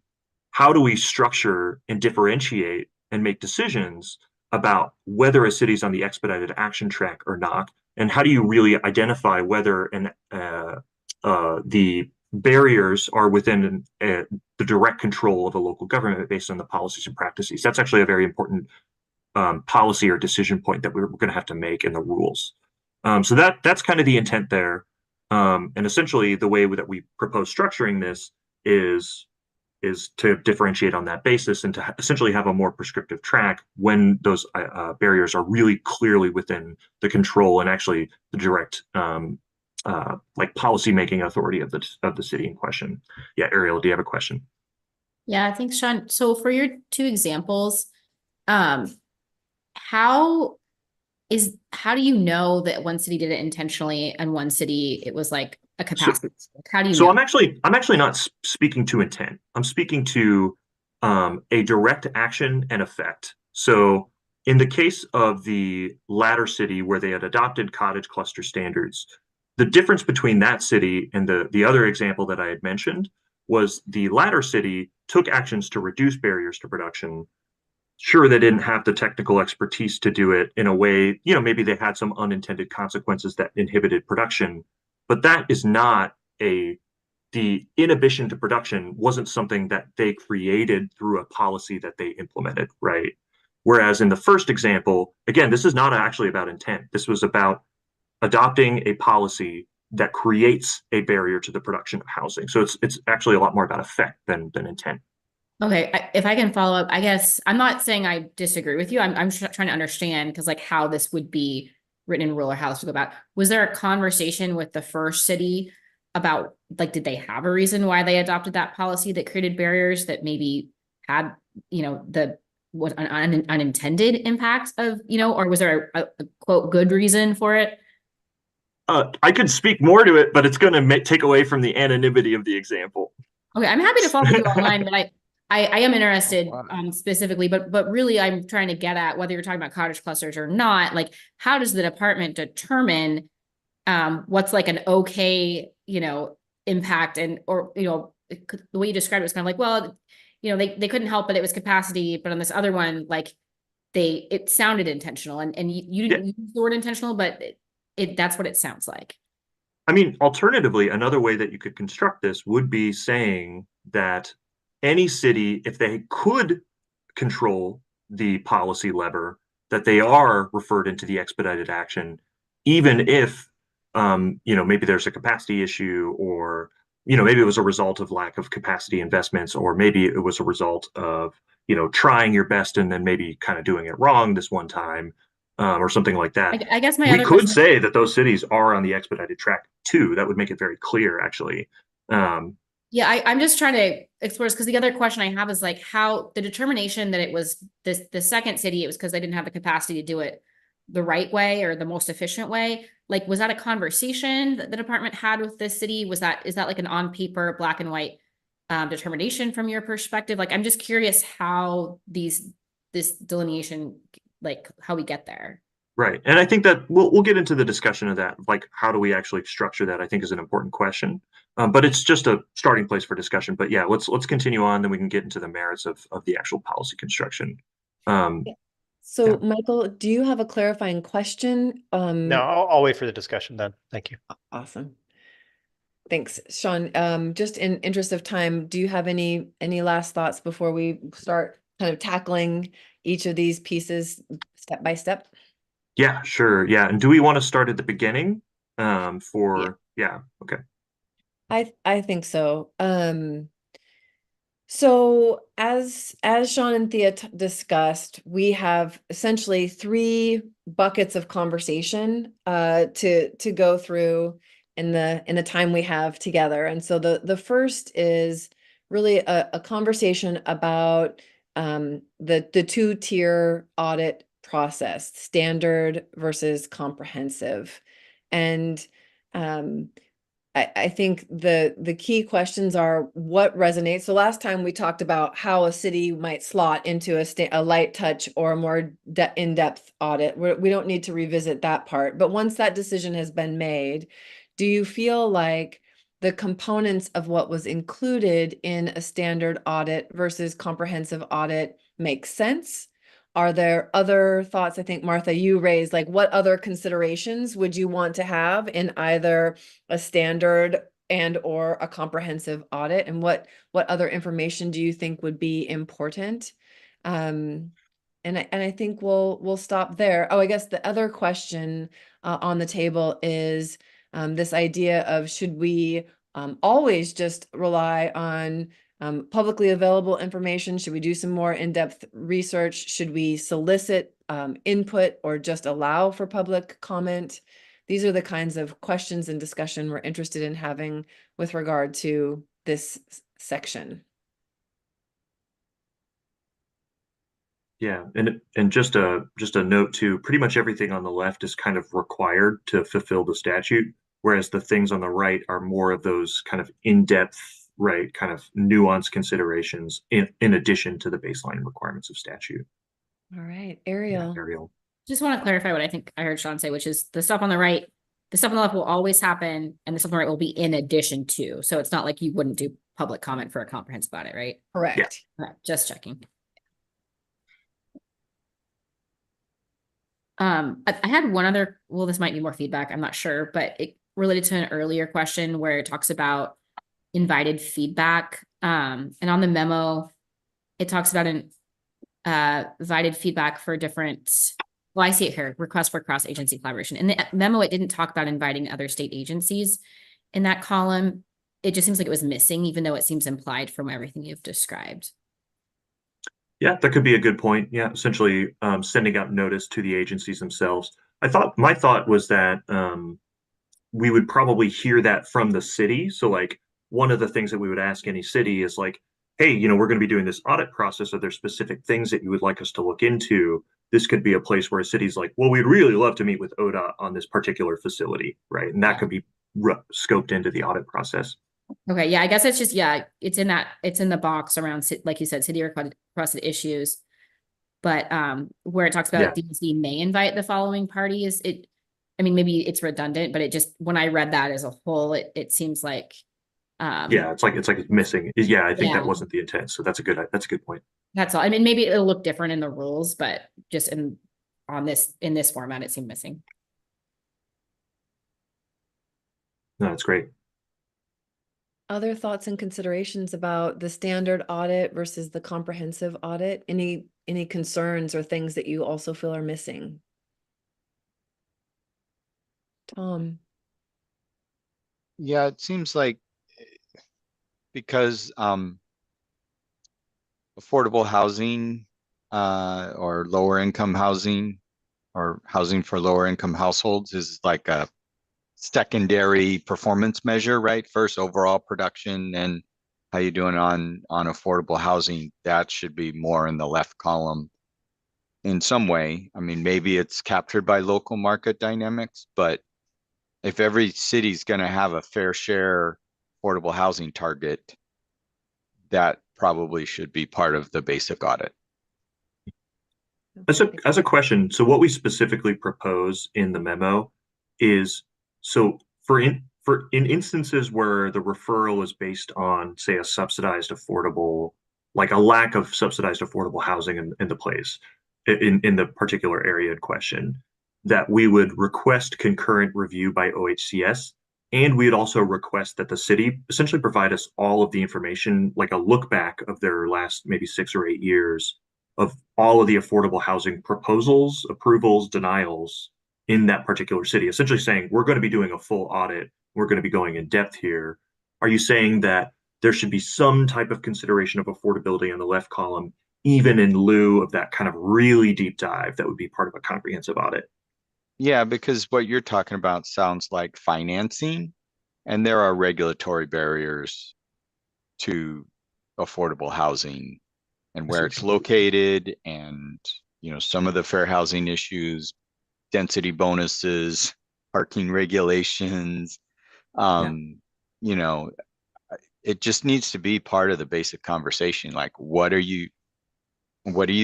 how do we structure and differentiate and make decisions about whether a city's on the expedited action track or not, and how do you really identify whether the barriers are within the direct control of a local government based on the policies and practices. That's actually a very important policy or decision point that we're going to have to make in the rules. So that's kind of the intent there. And essentially the way that we propose structuring this is to differentiate on that basis and to essentially have a more prescriptive track when those barriers are really clearly within the control and actually the direct like policy-making authority of the city in question. Yeah, Ariel, do you have a question? Yeah, thanks, Sean. So for your two examples, how do you know that one city did it intentionally and one city it was like a capacity? How do you So know? I'm actually not speaking to intent. I'm speaking to a direct action and effect. So in the case of the latter city where they had adopted cottage cluster standards, the difference between that city and the other example that I had mentioned was the latter city took actions to reduce barriers to production. Sure, they didn't have the technical expertise to do it in a way, maybe they had some unintended consequences that inhibited production, but that is not the inhibition to production wasn't something that they created through a policy that they implemented, right? Whereas in the first example, again, this is not actually about intent. This was about adopting a policy that creates a barrier to the production of housing. So it's actually a lot more about effect than intent. Okay, if I can follow up, I guess I'm not saying I disagree with you. I'm trying to understand because like how this would be written in rule or how this would go about. Was there a conversation with the first city about like did they have a reason why they adopted that policy that created barriers that maybe had the what an unintended impact of or was there a quote good reason for it? I could speak more to it, but it's going to take away from the anonymity of the example. Okay, I'm happy to follow you online, but I am interested specifically, but really I'm trying to get at whether you're talking about cottage clusters or not, like how does the department determine what's like an okay, impact or the way you described it was kind of like, well, they couldn't help it, it was capacity, but on this other one, like it sounded intentional and you didn't use the word intentional, but that's what it sounds like. I mean, alternatively, another way that you could construct this would be saying that any city, if they could control the policy lever, that they are referred into the expedited action, even if, maybe there's a capacity issue or, maybe it was a result of lack of capacity investments, or maybe it was a result of, trying your best and then maybe kind of doing it wrong this one time. Or something like that. I guess we could say that those cities are on the expedited track too. That would make it very clear, actually. Yeah, I'm just trying to explore this because the other question I have is like how the determination that it was the second city, it was because they didn't have the capacity to do it the right way or the most efficient way. Like, was that a conversation that the department had with this city? Is that like an on paper, black and white determination from your perspective? Like, I'm just curious how this delineation, like how we get there. Right. And I think that we'll get into the discussion of that, like how do we actually structure that, I think is an important question. But it's just a starting place for discussion. But yeah, let's continue on, then we can get into the merits of the actual policy construction. So yeah. Michael, do you have a clarifying question? No, I'll wait for the discussion then. Thank you. Awesome. Thanks, Sean. Just in interest of time, do you have any last thoughts before we start kind of tackling each of these pieces step by step? Yeah, sure. Yeah. And do we want to start at the beginning? Okay. I think so. So as Sean and Thea discussed, we have essentially 3 buckets of conversation to go through in the time we have together. And so the first is really a conversation about the 2-tier audit process, standard versus comprehensive. And um, I think the key questions are what resonates. So last time we talked about how a city might slot into a light touch or a more in-depth audit. We don't need to revisit that part. But once that decision has been made, do you feel like the components of what was included in a standard audit versus comprehensive audit make sense? Are there other thoughts? I think, Martha, you raised, like, what other considerations would you want to have in either a standard and or a comprehensive audit? And what other information do you think would be important? And I think we'll stop there. Oh, I guess the other question on the table is this idea of, should we always just rely on publicly available information? Should we do some more in-depth research? Should we solicit input or just allow for public comment? These are the kinds of questions and discussion we're interested in having with regard to this section. Yeah, and just a note too, pretty much everything on the left is kind of required to fulfill the statute, whereas the things on the right are more of those kind of in-depth, right, kind of nuanced considerations in addition to the baseline requirements of statute. All right, Yeah, Ariel. Ariel. Just want to clarify what I think I heard Sean say, which is the stuff on the right, the stuff on the left will always happen, and the stuff on the right will be in addition to. So it's not like you wouldn't do public comment for a comprehensive audit, right? Correct. Right, just checking. I had one other, well, this might need more feedback, I'm not sure, but it related to an earlier question where it talks about invited feedback. And on the memo, it talks about an invited feedback for different, well, I see it here, request for cross-agency collaboration. In the memo, it didn't talk about inviting other state agencies in that column. It just seems like it was missing, even though it seems implied from everything you've described. Yeah, that could be a good point. Yeah, essentially sending out notice to the agencies themselves. My thought was that we would probably hear that from the city. So like one of the things that we would ask any city is like, hey, we're going to be doing this audit process. Are there specific things that you would like us to look into? This could be a place where a city's like, well, we'd really love to meet with ODOT on this particular facility, right? And that could be scoped into the audit process. Okay, yeah, I guess it's just, yeah, it's in the box around, like you said, city requested issues. But where it talks about DEC may invite the following parties, I mean, maybe it's redundant, but it just, when I read that as a whole, it seems like yeah, it's like it's missing. Yeah, I think that wasn't the intent. So that's a good point. That's all. I mean, maybe it'll look different in the rules, but just in this format, it seemed missing. No, that's great. Other thoughts and considerations about the standard audit versus the comprehensive audit? Any concerns or things that you also feel are missing? Tom. Yeah, it seems like because affordable housing or lower income housing or housing for lower income households is like a secondary performance measure, right? First overall production and how you doing on affordable housing. That should be more in the left column in some way. I mean, maybe it's captured by local market dynamics, but if every city's going to have a fair share affordable housing target, that probably should be part of the basic audit. As a question, so what we specifically propose in the memo is, so for in instances where the referral is based on, say, a subsidized affordable, like a lack of subsidized affordable housing in the place, in the particular area in question, that we would request concurrent review by OHCS. And we'd also request that the city essentially provide us all of the information, like a look back of their last maybe 6 or 8 years of all of the affordable housing proposals, approvals, denials in that particular city, essentially saying, we're going to be doing a full audit. We're going to be going in depth here. Are you saying that there should be some type of consideration of affordability in the left column, even in lieu of that kind of really deep dive that would be part of a comprehensive audit? Yeah, because what you're talking about sounds like financing, and there are regulatory barriers to affordable housing and where it's located, and some of the fair housing issues, density bonuses, parking regulations. You know, it just needs to be part of the basic conversation. Like, what are you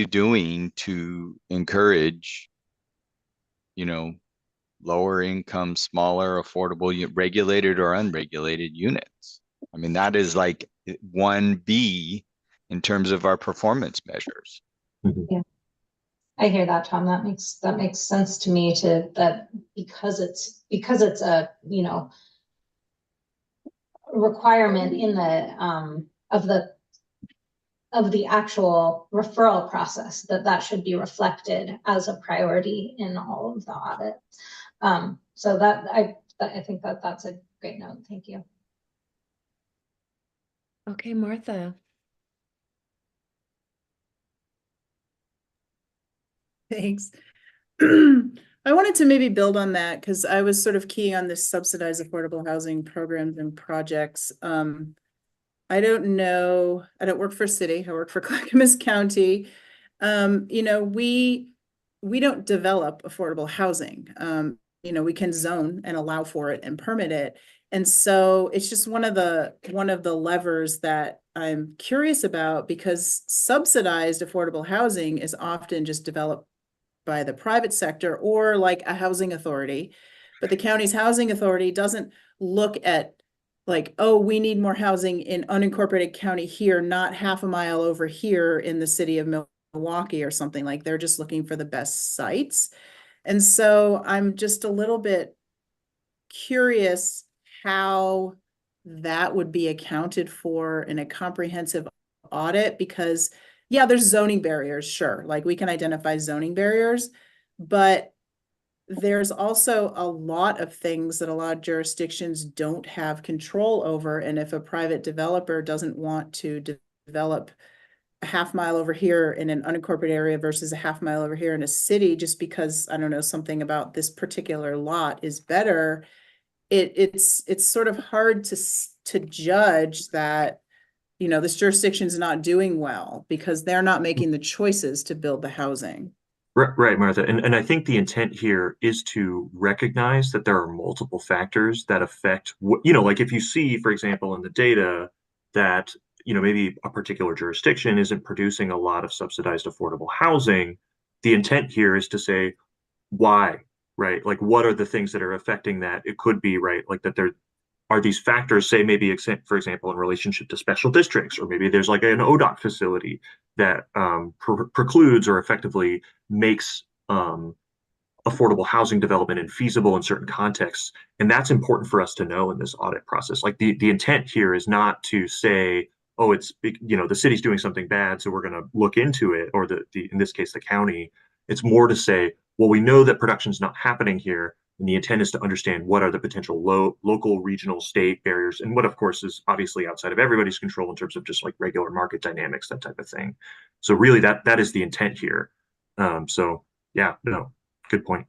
doing to encourage, lower income, smaller, affordable, regulated or unregulated units? I mean, that is like 1B in terms of our performance measures. Mhm. I hear that, Tom. That makes sense to me, that because it's a, requirement in of the actual referral process, that should be reflected as a priority in all of the audit. So I think that's a great note. Thank you. Okay, Martha. Thanks. I wanted to maybe build on that because I was sort of keying on this subsidized affordable housing programs and projects. I don't know, I don't work for city, I work for Clackamas County. We don't develop affordable housing. We can zone and allow for it and permit it. And so it's just one of the levers that I'm curious about, because subsidized affordable housing is often just developed by the private sector or like a housing authority. But the county's housing authority doesn't look at like, oh, we need more housing in unincorporated county here, not half a mile over here in the city of Milwaukee or something. Like, they're just looking for the best sites. And so I'm just a little bit curious how that would be accounted for in a comprehensive audit, because yeah, there's zoning barriers, sure. Like, we can identify zoning barriers, but there's also a lot of things that a lot of jurisdictions don't have control over. And if a private developer doesn't want to develop a half mile over here in an unincorporated area versus a half mile over here in a city, just because, I don't know, something about this particular lot is better, it's sort of hard to judge that, this jurisdiction's not doing well because they're not making the choices to build the housing. Right, Martha. And I think the intent here is to recognize that there are multiple factors that affect what, like if you see, for example, in the data that, maybe a particular jurisdiction isn't producing a lot of subsidized affordable housing, the intent here is to say, why, right? Like, what are the things that are affecting that? It could be, right, like that there are these factors, say maybe, for example, in relationship to special districts, or maybe there's like an ODOT facility that precludes or effectively makes affordable housing development infeasible in certain contexts. And that's important for us to know in this audit process. Like, the intent here is not to say, oh, it's, the city's doing something bad, so we're going to look into it, or the in this case, the county. It's more to say, well, we know that production's not happening here, and the intent is to understand what are the potential local, regional, state barriers, and what, of course, is obviously outside of everybody's control in terms of just like regular market dynamics, that type of thing. So really, that is the intent here. So yeah, no, good point.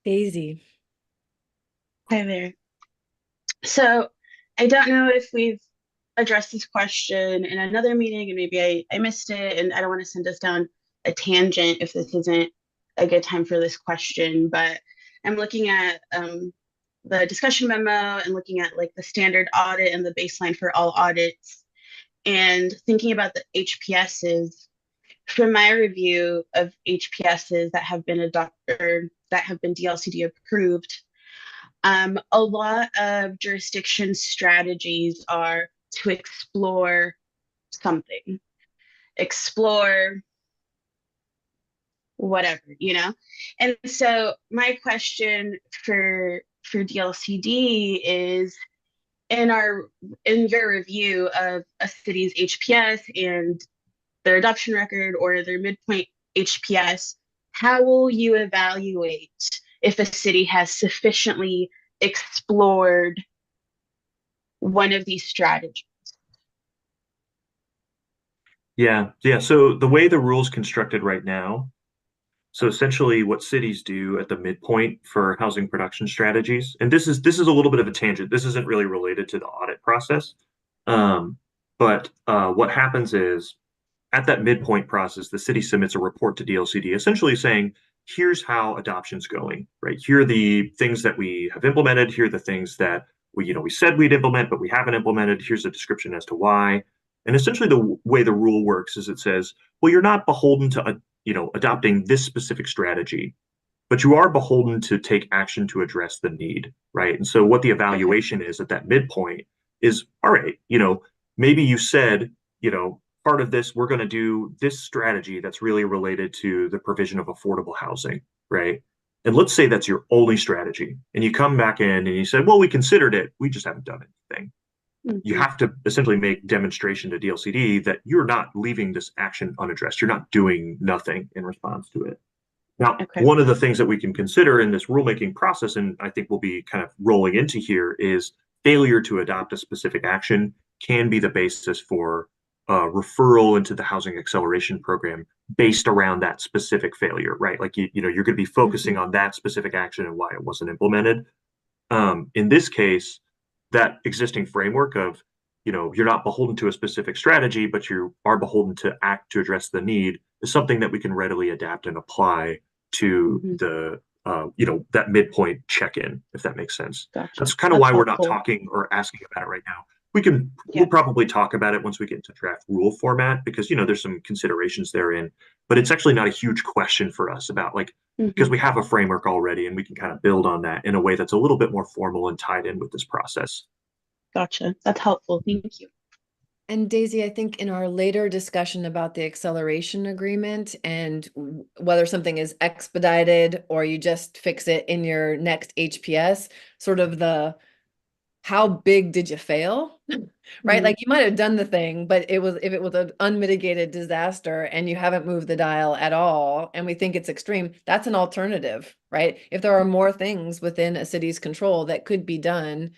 Daisy. Hi there. So I don't know if we've addressed this question in another meeting and maybe I missed it, and I don't want to send us down a tangent if this isn't a good time for this question, but I'm looking at the discussion memo and looking at like the standard audit and the baseline for all audits, and thinking about the HPSs. From my review of HPSs that have been adopted, that have been DLCD approved, a lot of jurisdiction strategies are to explore something, explore whatever, And so my question for DLCD is, in your review of a city's HPS and their adoption record or their midpoint HPS, how will you evaluate if a city has sufficiently explored one of these strategies? Yeah. So the way the rule's constructed right now, so essentially what cities do at the midpoint for housing production strategies, and this is a little bit of a tangent. This isn't really related to the audit process. But what happens is, at that midpoint process, the city submits a report to DLCD, essentially saying, here's how adoption's going, right? Here are the things that we have implemented. Here are the things that we said we'd implement, but we haven't implemented. Here's a description as to why. And essentially the way the rule works is it says, well, you're not beholden to, adopting this specific strategy, but you are beholden to take action to address the need, right? And so what the evaluation is at that midpoint is, all right, maybe you said, part of this, we're going to do this strategy that's really related to the provision of affordable housing, right? And let's say that's your only strategy. And you come back in and you said, well, we considered it. We just haven't done anything. You have to essentially make demonstration to DLCD that you're not leaving this action unaddressed. You're not doing nothing in response to it. Now, one of the things that we can consider in this rulemaking process, and I think we'll be kind of rolling into here, is failure to adopt a specific action can be the basis for referral into the housing acceleration program based around that specific failure, right? Like, you're going to be focusing on that specific action and why it wasn't implemented. In this case, that existing framework of, you're not beholden to a specific strategy, but you are beholden to act to address the need is something that we can readily adapt and apply to the, that midpoint check-in, if that makes sense. Gotcha. That's kind of why we're not talking or asking about it right now. We'll probably talk about it once we get into draft rule format, because, there's some considerations therein, but it's actually not a huge question for us about because we have a framework already and we can kind of build on that in a way that's a little bit more formal and tied in with this process. Gotcha. That's helpful. Thank you. And Daisy, I think in our later discussion about the acceleration agreement and whether something is expedited or you just fix it in your next HPS, sort of how big did you fail? Right? Like, you might have done the thing, but if it was an unmitigated disaster and you haven't moved the dial at all, and we think it's extreme, that's an alternative, right? If there are more things within a city's control that could be done,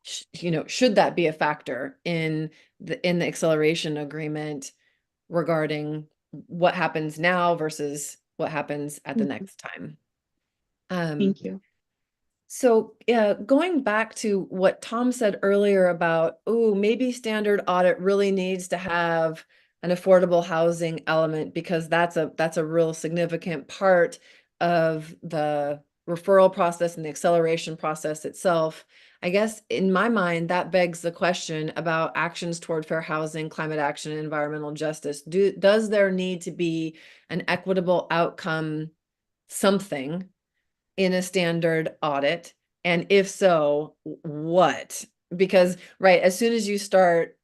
should that be a factor in the acceleration agreement regarding what happens now versus what happens at the next time? Thank you. So going back to what Tom said earlier about, maybe standard audit really needs to have an affordable housing element because that's a real significant part of the referral process and the acceleration process itself. I guess in my mind, that begs the question about actions toward fair housing, climate action, and environmental justice. Does there need to be an equitable outcome, something in a standard audit? And if so, what? Because, right, as soon as you start,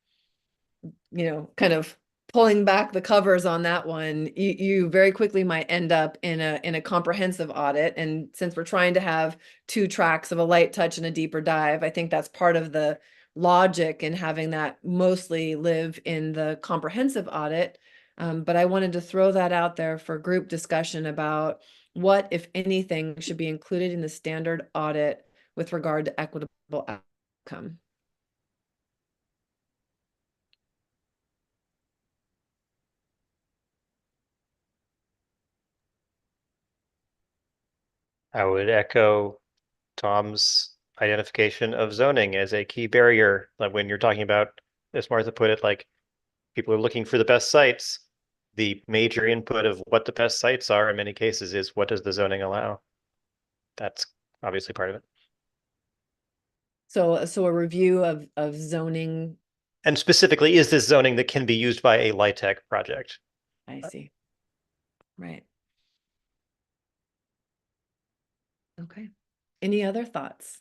kind of pulling back the covers on that one, you very quickly might end up in a comprehensive audit. And since we're trying to have two tracks of a light touch and a deeper dive, I think that's part of the logic in having that mostly live in the comprehensive audit. But I wanted to throw that out there for group discussion about what, if anything, should be included in the standard audit with regard to equitable outcome. I would echo Tom's identification of zoning as a key barrier. Like, when you're talking about, as Martha put it, like, people are looking for the best sites. The major input of what the best sites are in many cases is, what does the zoning allow? That's obviously part of it. So a review of zoning. And specifically, is this zoning that can be used by a LIHTC project? I see. Right. Okay. Any other thoughts?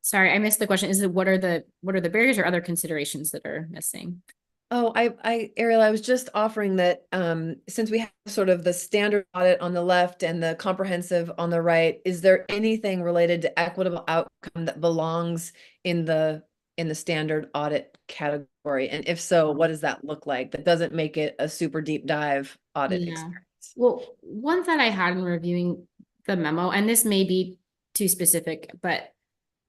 Sorry, I missed the question. Is it what are the barriers or other considerations that are missing? Oh, Ariel, I was just offering that since we have sort of the standard audit on the left and the comprehensive on the right, is there anything related to equitable outcome that belongs in the standard audit category? And if so, what does that look like? That doesn't make it a super deep dive audit experience. Well, one thought I had in reviewing the memo, and this may be too specific, but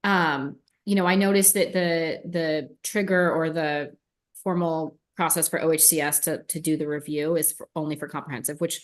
I noticed that the trigger or the formal process for OHCS to do the review is only for comprehensive, which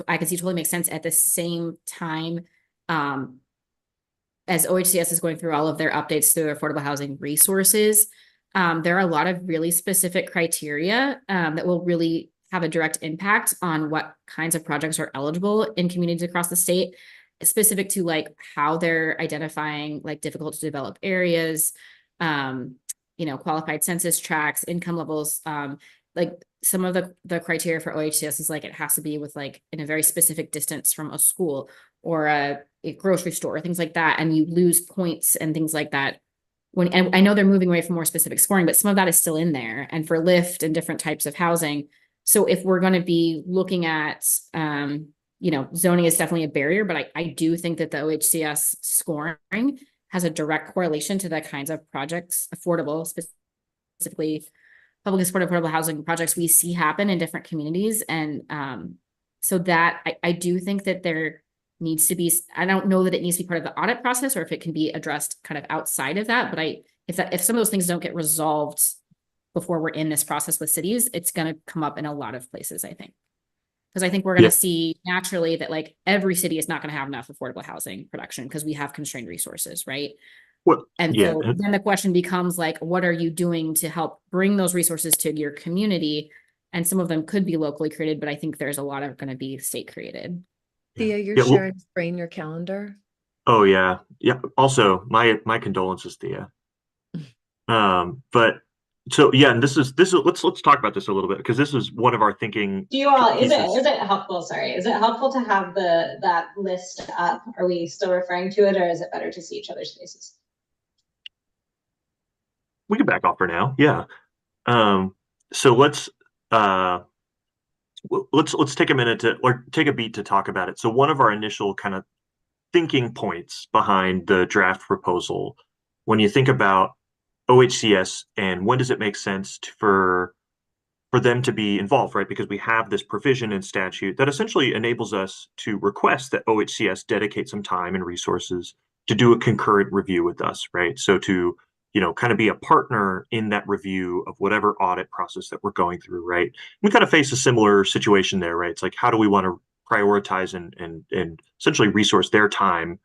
I can see totally makes sense. At the same time, as OHCS is going through all of their updates to their affordable housing resources, there are a lot of really specific criteria that will really have a direct impact on what kinds of projects are eligible in communities across the state, specific to like how they're identifying like difficult to develop areas, qualified census tracts, income levels, like some of the criteria for OHCS is like, it has to be with like in a very specific distance from a school or a grocery store, things like that. And you lose points and things like that. And I know they're moving away from more specific scoring, but some of that is still in there, and for lift and different types of housing. So if we're going to be looking at, zoning is definitely a barrier, but I do think that the OHCS scoring has a direct correlation to the kinds of projects, affordable, specifically publicly supported affordable housing projects we see happen in different communities. And so that I do think that there needs to be, I don't know that it needs to be part of the audit process or if it can be addressed kind of outside of that, but if some of those things don't get resolved before we're in this process with cities, it's going to come up in a lot of places, I think. Because I think we're going to see naturally that like every city is not going to have enough affordable housing production because we have constrained resources, right? So then the question becomes like, what are you doing to help bring those resources to your community? And some of them could be locally created, but I think there's a lot of going to be state created. Thea, you're sharing a screen your calendar. Oh yeah. Yeah. Also, my condolences, Thea. But so yeah, and this is let's talk about this a little bit, because this is one of our thinking. Do you all is it helpful? Sorry, is it helpful to have that list up? Are we still referring to it, or is it better to see each other's faces? We can back off for now. Yeah. So let's take a minute or take a beat to talk about it. So one of our initial kind of thinking points behind the draft proposal, when you think about OHCS and when does it make sense for them to be involved, right? Because we have this provision in statute that essentially enables us to request that OHCS dedicate some time and resources to do a concurrent review with us, right? So to kind of be a partner in that review of whatever audit process that we're going through, right? We kind of face a similar situation there, right? It's like, how do we want to prioritize and essentially resource their time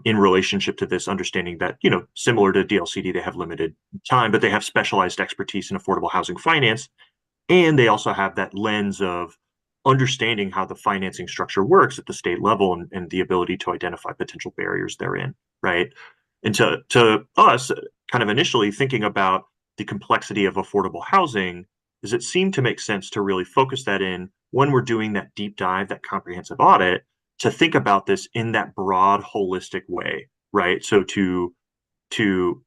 in relationship to this, understanding that, similar to DLCD, they have limited time, but they have specialized expertise in affordable housing finance. And they also have that lens of understanding how the financing structure works at the state level and the ability to identify potential barriers therein, right? And to us, kind of initially thinking about the complexity of affordable housing, does it seem to make sense to really focus that in when we're doing that deep dive, that comprehensive audit, to think about this in that broad, holistic way, right? So to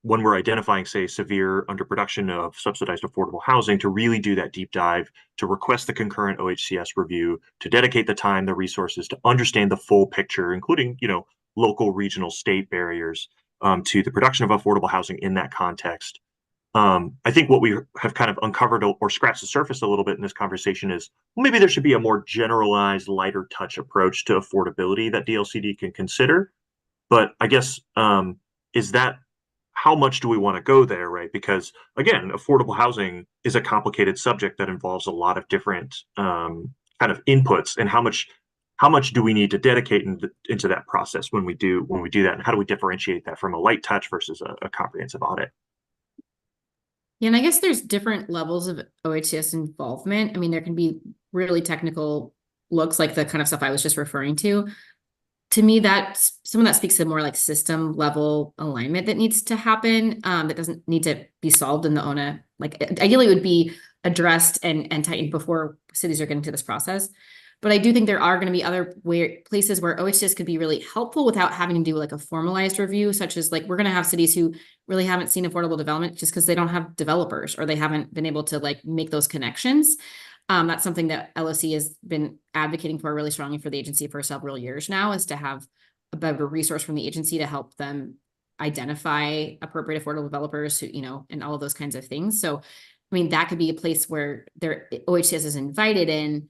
when we're identifying, say, severe underproduction of subsidized affordable housing, to really do that deep dive, to request the concurrent OHCS review, to dedicate the time, the resources, to understand the full picture, including, local, regional, state barriers to the production of affordable housing in that context. I think what we have kind of uncovered or scratched the surface a little bit in this conversation is, well, maybe there should be a more generalized, lighter touch approach to affordability that DLCD can consider. But I guess, is that, how much do we want to go there, right? Because again, affordable housing is a complicated subject that involves a lot of different kind of inputs, and how much do we need to dedicate into that process when we do that, and how do we differentiate that from a light touch versus a comprehensive audit? Yeah, and I guess there's different levels of OHCS involvement. I mean, there can be really technical looks like the kind of stuff I was just referring to. To me, that's some of that speaks to more like system level alignment that needs to happen. That doesn't need to be solved in the ONA. Like ideally, it would be addressed and tightened before cities are getting to this process. But I do think there are going to be other places where OHCS could be really helpful without having to do like a formalized review, such as like we're going to have cities who really haven't seen affordable development just because they don't have developers or they haven't been able to like make those connections. That's something that LOC has been advocating for really strongly for the agency for several years now, is to have a better resource from the agency to help them identify appropriate affordable developers who, and all of those kinds of things. So, I mean, that could be a place where OHCS is invited in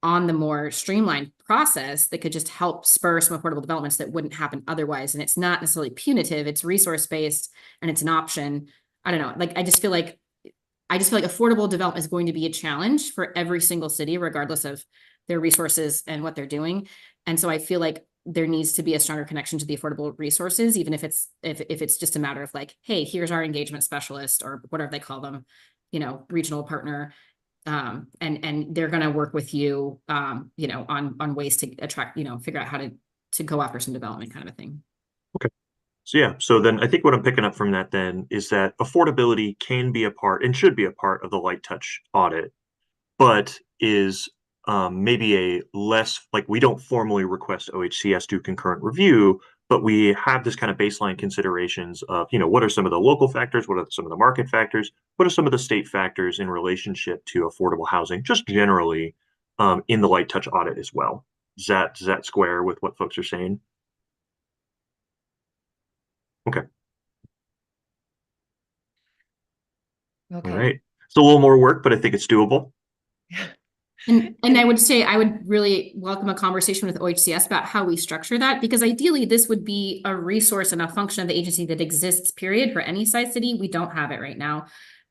on the more streamlined process that could just help spur some affordable developments that wouldn't happen otherwise. And it's not necessarily punitive, it's resource-based and it's an option. I don't know, like, I just feel like affordable development is going to be a challenge for every single city, regardless of their resources and what they're doing. And so I feel like there needs to be a stronger connection to the affordable resources, even if it's just a matter of like, hey, here's our engagement specialist or whatever they call them, regional partner. And they're going to work with you, you know, on ways to attract, you know, figure out how to go after some development kind of a thing. So yeah, so then I think what I'm picking up from that then is that affordability can be a part and should be a part of the light touch audit, but is maybe a less, like, we don't formally request OHCS do concurrent review, but we have this kind of baseline considerations of, you know, what are some of the local factors, what are some of the market factors, what are some of the state factors in relationship to affordable housing, just generally in the light touch audit as well. Does that square with what folks are saying? Okay. Okay. All right. It's a little more work, but I think it's doable. And I would say I would really welcome a conversation with OHCS about how we structure that, because ideally this would be a resource and a function of the agency that exists, period, for any size city. We don't have it right now.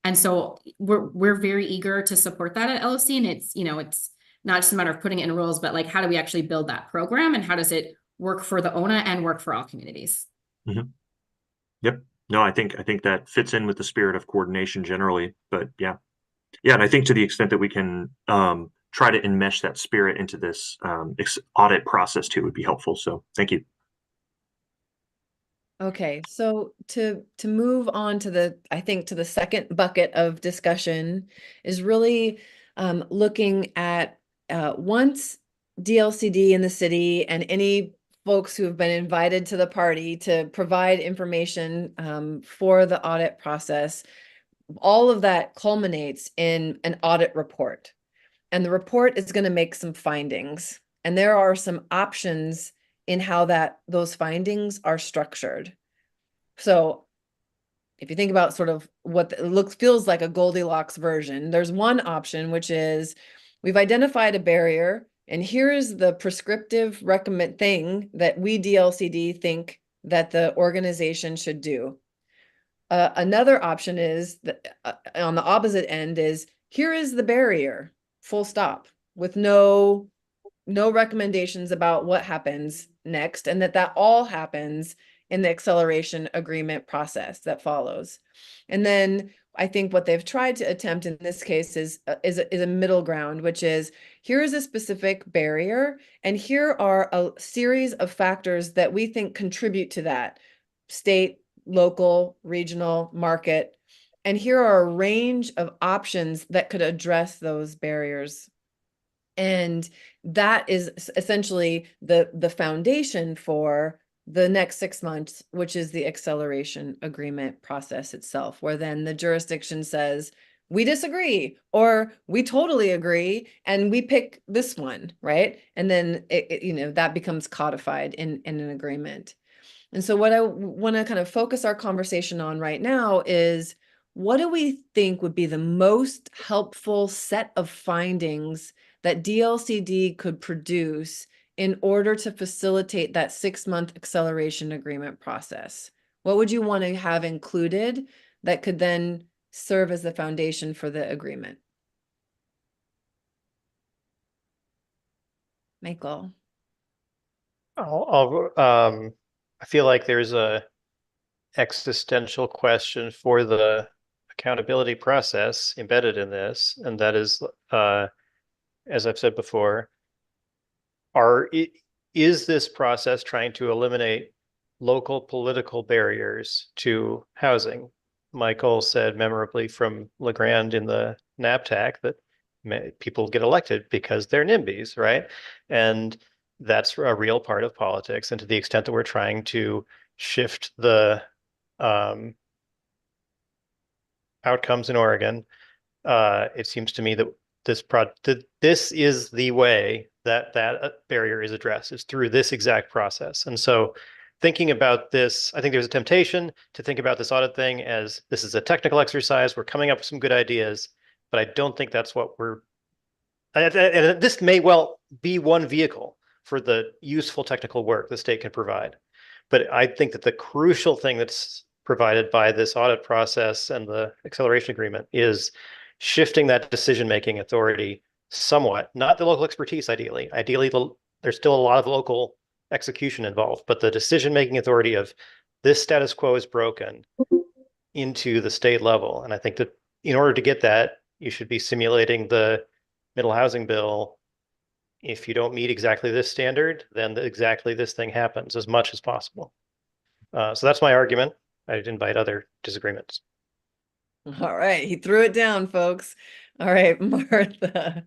And so we're very eager to support that at LFC. And it's, you know, it's not just a matter of putting it in rules, but like, how do we actually build that program and how does it work for the ONA and work for all communities? Mm-hmm. Yep. No, I think that fits in with the spirit of coordination generally, but yeah. And I think to the extent that we can try to enmesh that spirit into this audit process too would be helpful. So thank you. Okay, so to move on to the, I think, to the second bucket of discussion is really looking at once DLCD in the city and any folks who have been invited to the party to provide information for the audit process, all of that culminates in an audit report. And the report is going to make some findings. And there are some options in how those findings are structured. So if you think about sort of what feels like a Goldilocks version, there's one option, which is we've identified a barrier, and here is the prescriptive recommend thing that we DLCD think that the organization should do. Another option is that on the opposite end is here is the barrier, full stop, with no recommendations about what happens next, and that all happens in the acceleration agreement process that follows. And then I think what they've tried to attempt in this case is a middle ground, which is here is a specific barrier, and here are a series of factors that we think contribute to that: state, local, regional, market. And here are a range of options that could address those barriers. And that is essentially the foundation for the next 6 months, which is the acceleration agreement process itself, where then the jurisdiction says, we disagree, or we totally agree, and we pick this one, right? And then you know, that becomes codified in an agreement. And so what I want to kind of focus our conversation on right now is, what do we think would be the most helpful set of findings that DLCD could produce in order to facilitate that 6-month acceleration agreement process? What would you want to have included that could then serve as the foundation for the agreement? Michael. I feel like there's a existential question for the accountability process embedded in this, and that is, as I've said before, is this process trying to eliminate local political barriers to housing? Michael said memorably from LeGrand in the NABTAC that people get elected because they're NIMBYs, right? And that's a real part of politics. And to the extent that we're trying to shift the outcomes in Oregon, it seems to me that this is the way that barrier is addressed, is through this exact process. And so thinking about this, I think there's a temptation to think about this audit thing as this is a technical exercise. We're coming up with some good ideas, but I don't think that's what and this may well be one vehicle for the useful technical work the state can provide. But I think that the crucial thing that's provided by this audit process and the acceleration agreement is shifting that decision-making authority somewhat, not the local expertise, ideally. Ideally, there's still a lot of local execution involved, but the decision-making authority of this status quo is broken into the state level. And I think that in order to get that, you should be simulating the middle housing bill. If you don't meet exactly this standard, then exactly this thing happens as much as possible. So that's my argument. I'd invite other disagreements. All right, he threw it down, folks. All right, Martha.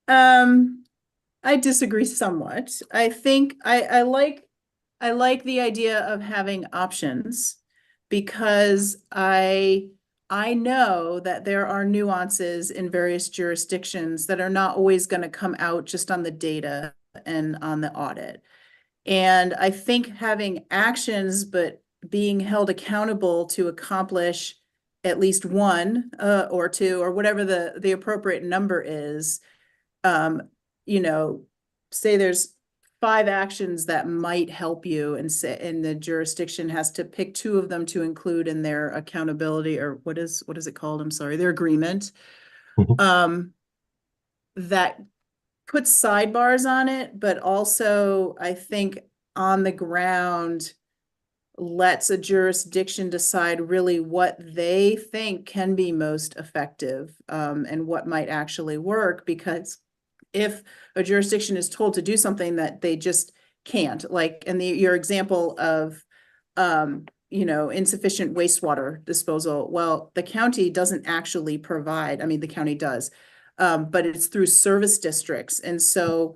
I disagree somewhat. I think I like the idea of having options because I know that there are nuances in various jurisdictions that are not always going to come out just on the data and on the audit. And I think having actions, but being held accountable to accomplish at least one or two or whatever the appropriate number is, you know, say there's 5 actions that might help you and the jurisdiction has to pick 2 of them to include in their accountability, or what is it called? I'm sorry, their agreement. That puts sidebars on it, but also I think on the ground lets a jurisdiction decide really what they think can be most effective, and what might actually work. Because if a jurisdiction is told to do something that they just can't, like in your example of insufficient wastewater disposal, well, the county doesn't actually provide, I mean, the county does, but it's through service districts. And so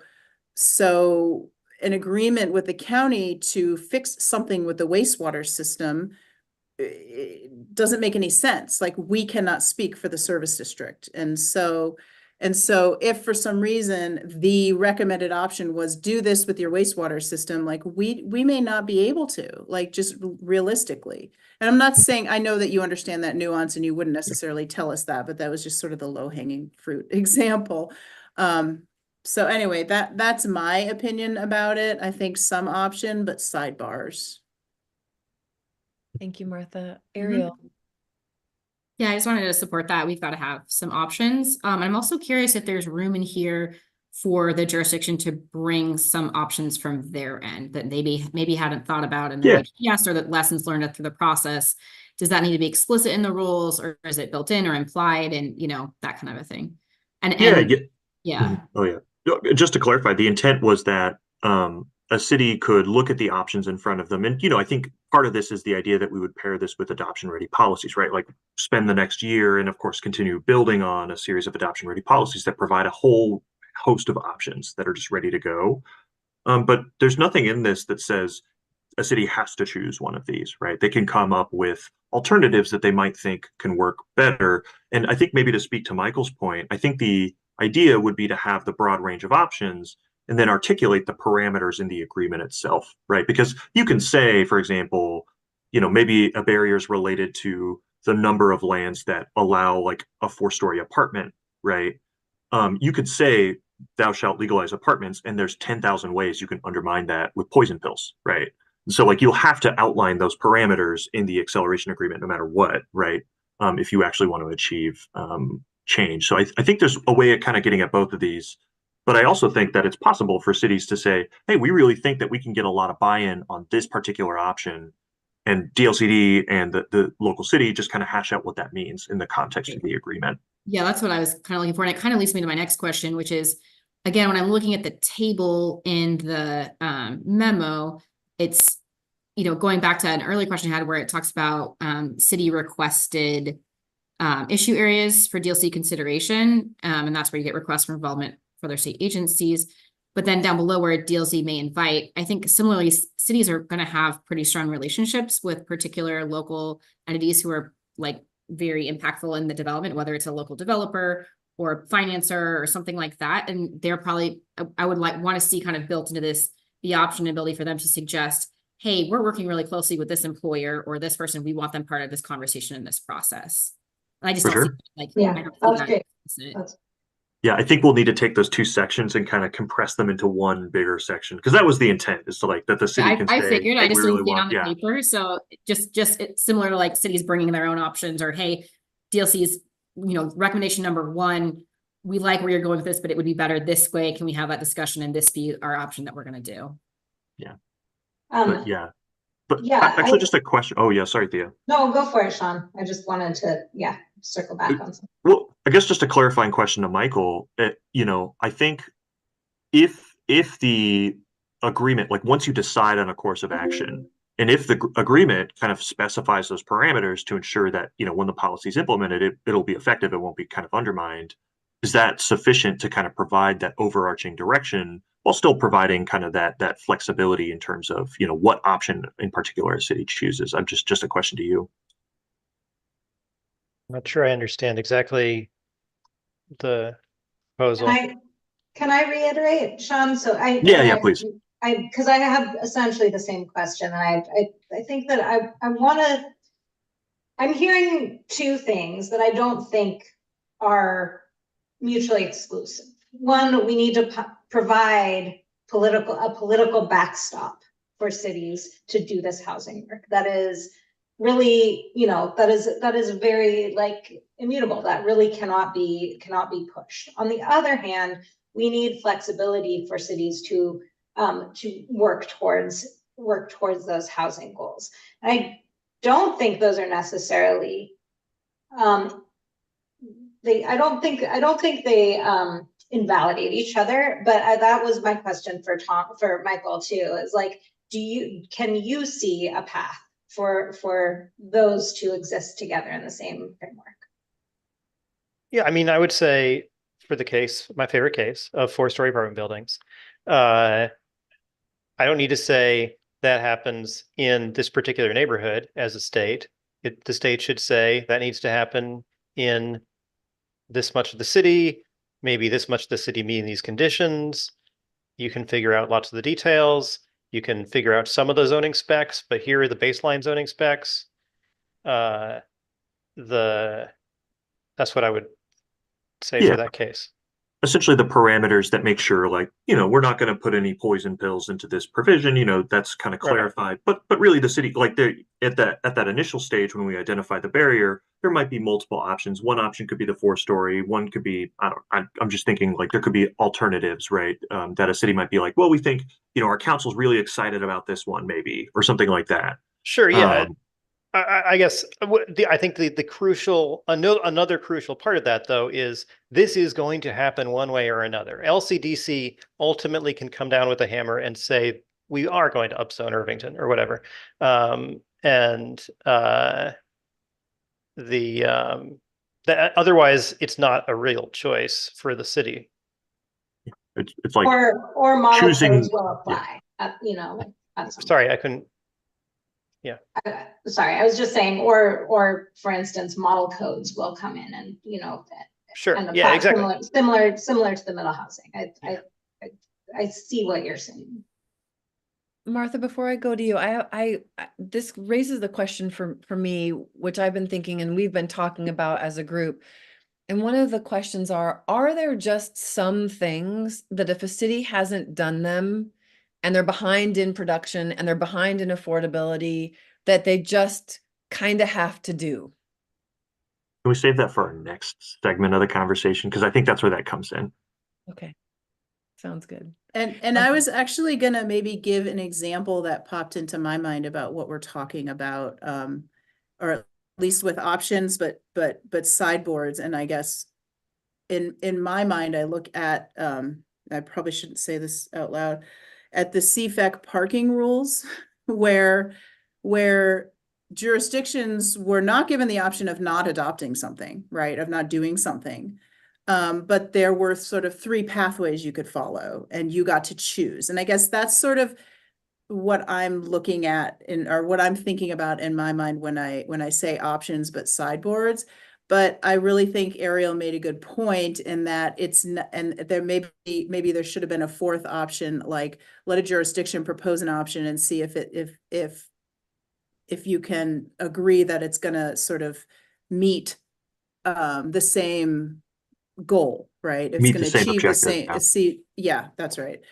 an agreement with the county to fix something with the wastewater system doesn't make any sense. Like, we cannot speak for the service district. And so if for some reason the recommended option was do this with your wastewater system, like we may not be able to, like, just realistically. And I'm not saying, I know that you understand that nuance and you wouldn't necessarily tell us that, but that was just sort of the low-hanging fruit example. So anyway, that's my opinion about it. I think some option, but sidebars. Thank you, Martha. Ariel. Yeah, I just wanted to support that. We've got to have some options. I'm also curious if there's room in here for the jurisdiction to bring some options from their end that maybe hadn't thought about in the yes, or that lessons learned through the process. Does that need to be explicit in the rules, or is it built in or implied, and that kind of a thing? Yeah. Oh yeah. Just to clarify, the intent was that a city could look at the options in front of them. And, I think part of this is the idea that we would pair this with adoption ready policies, right? Like, spend the next year and, of course, continue building on a series of adoption ready policies that provide a whole host of options that are just ready to go. But there's nothing in this that says a city has to choose one of these, right? They can come up with alternatives that they might think can work better. And I think, maybe to speak to Michael's point, I think the idea would be to have the broad range of options and then articulate the parameters in the agreement itself, right? Because you can say, for example, maybe a barrier is related to the number of lands that allow like a 4-story apartment, right? You could say, thou shalt legalize apartments, and there's 10,000 ways you can undermine that with poison pills, right? And so, like, you'll have to outline those parameters in the acceleration agreement no matter what, right? If you actually want to achieve change. So I think there's a way of kind of getting at both of these. But I also think that it's possible for cities to say, hey, we really think that we can get a lot of buy-in on this particular option, and DLCD and the local city just kind of hash out what that means in the context of the agreement. Yeah, that's what I was kind of looking for. And it kind of leads me to my next question, which is, again, when I'm looking at the table in the memo, it's, going back to an earlier question I had where it talks about city requested issue areas for DLC consideration. And that's where you get requests for involvement for their state agencies. But then down below where DLC may invite, I think similarly, cities are going to have pretty strong relationships with particular local entities who are like very impactful in the development, whether it's a local developer or financer or something like that. And they're probably, I would want to see kind of built into this, the option and ability for them to suggest, hey, we're working really closely with this employer or this person. We want them part of this conversation in this process. I just don't see, I don't see that. Yeah, I think we'll need to take those 2 sections and kind of compress them into one bigger section, because that was the intent, is to like that the city can say, I figured, hey, I just really didn't see it on the paper. So just it's similar to like cities bringing their own options, or hey, DLC's, recommendation number 1, we like where you're going with this, but it would be better this way. Can we have that discussion and this be our option that we're going to do? Yeah. But yeah. But Yeah, actually, just a question. Oh, yeah. Sorry, Thea. No, go for it, Sean. I just wanted to, yeah, circle back on something. Well, I guess just a clarifying question to Michael. I think if the agreement, like once you decide on a course of action, and if the agreement kind of specifies those parameters to ensure that, when the policy is implemented, it'll be effective, it won't be kind of undermined. Is that sufficient to kind of provide that overarching direction while still providing kind of that flexibility in terms of, what option in particular a city chooses? I'm just a question to you. I'm not sure I understand exactly the proposal. Can I reiterate, Sean? So Yeah, please. because I have essentially the same question, and I think that I want to. I'm hearing two things that I don't think are mutually exclusive. One, we need to provide a political backstop for cities to do this housing work. That is really, that is very like immutable. That really cannot be pushed. On the other hand, we need flexibility for cities to work towards those housing goals. I don't think those are necessarily I don't think they invalidate each other, but that was my question for Michael too, is like, can you see a path for those to exist together in the same framework? Yeah, I mean, I would say for the case, my favorite case of 4-story apartment buildings, I don't need to say that happens in this particular neighborhood as a state. The state should say that needs to happen in this much of the city, maybe this much of the city meeting these conditions. You can figure out lots of the details. You can figure out some of the zoning specs, but here are the baseline zoning specs. That's what I would say for that case. Essentially the parameters that make sure, like, we're not going to put any poison pills into this provision, that's kind of clarified. Right. But really the city, like at that initial stage when we identify the barrier, there might be multiple options. One option could be the 4-story, one could be, I'm just thinking like there could be alternatives, right? That a city might be like, well, we think, our council's really excited about this one maybe, or something like that. Sure, yeah. I guess I think the crucial, another crucial part of that though is this is going to happen one way or another. LCDC ultimately can come down with a hammer and say we are going to upzone Irvington or whatever, otherwise it's not a real choice for the city. It's like or model choosing, codes will apply. Sorry, I couldn't. Yeah. Sorry, I was just saying, or for instance, model codes will come in and sure, and yeah, exactly, similar to the middle housing. I see what you're saying. Martha, before I go to you, I this raises the question for me, which I've been thinking and we've been talking about as a group. And one of the questions are there just some things that if a city hasn't done them and they're behind in production and they're behind in affordability, that they just kind of have to do? Can we save that for our next segment of the conversation? Because I think that's where that comes in. Okay. Sounds good. And I was actually gonna maybe give an example that popped into my mind about what we're talking about, or at least with options, but sideboards. And I guess in my mind, I look at, I probably shouldn't say this out loud, at the CFEC parking rules where jurisdictions were not given the option of not adopting something, right? Of not doing something. But there were sort of 3 pathways you could follow and you got to choose. And I guess that's sort of what I'm looking at or what I'm thinking about in my mind when I say options, but sideboards. But I really think Ariel made a good point in that it's not, and there maybe there should have been a 4th option, like let a jurisdiction propose an option and see if you can agree that it's going to sort of meet the same goal, right? If it's going to achieve the same, yeah, that's right.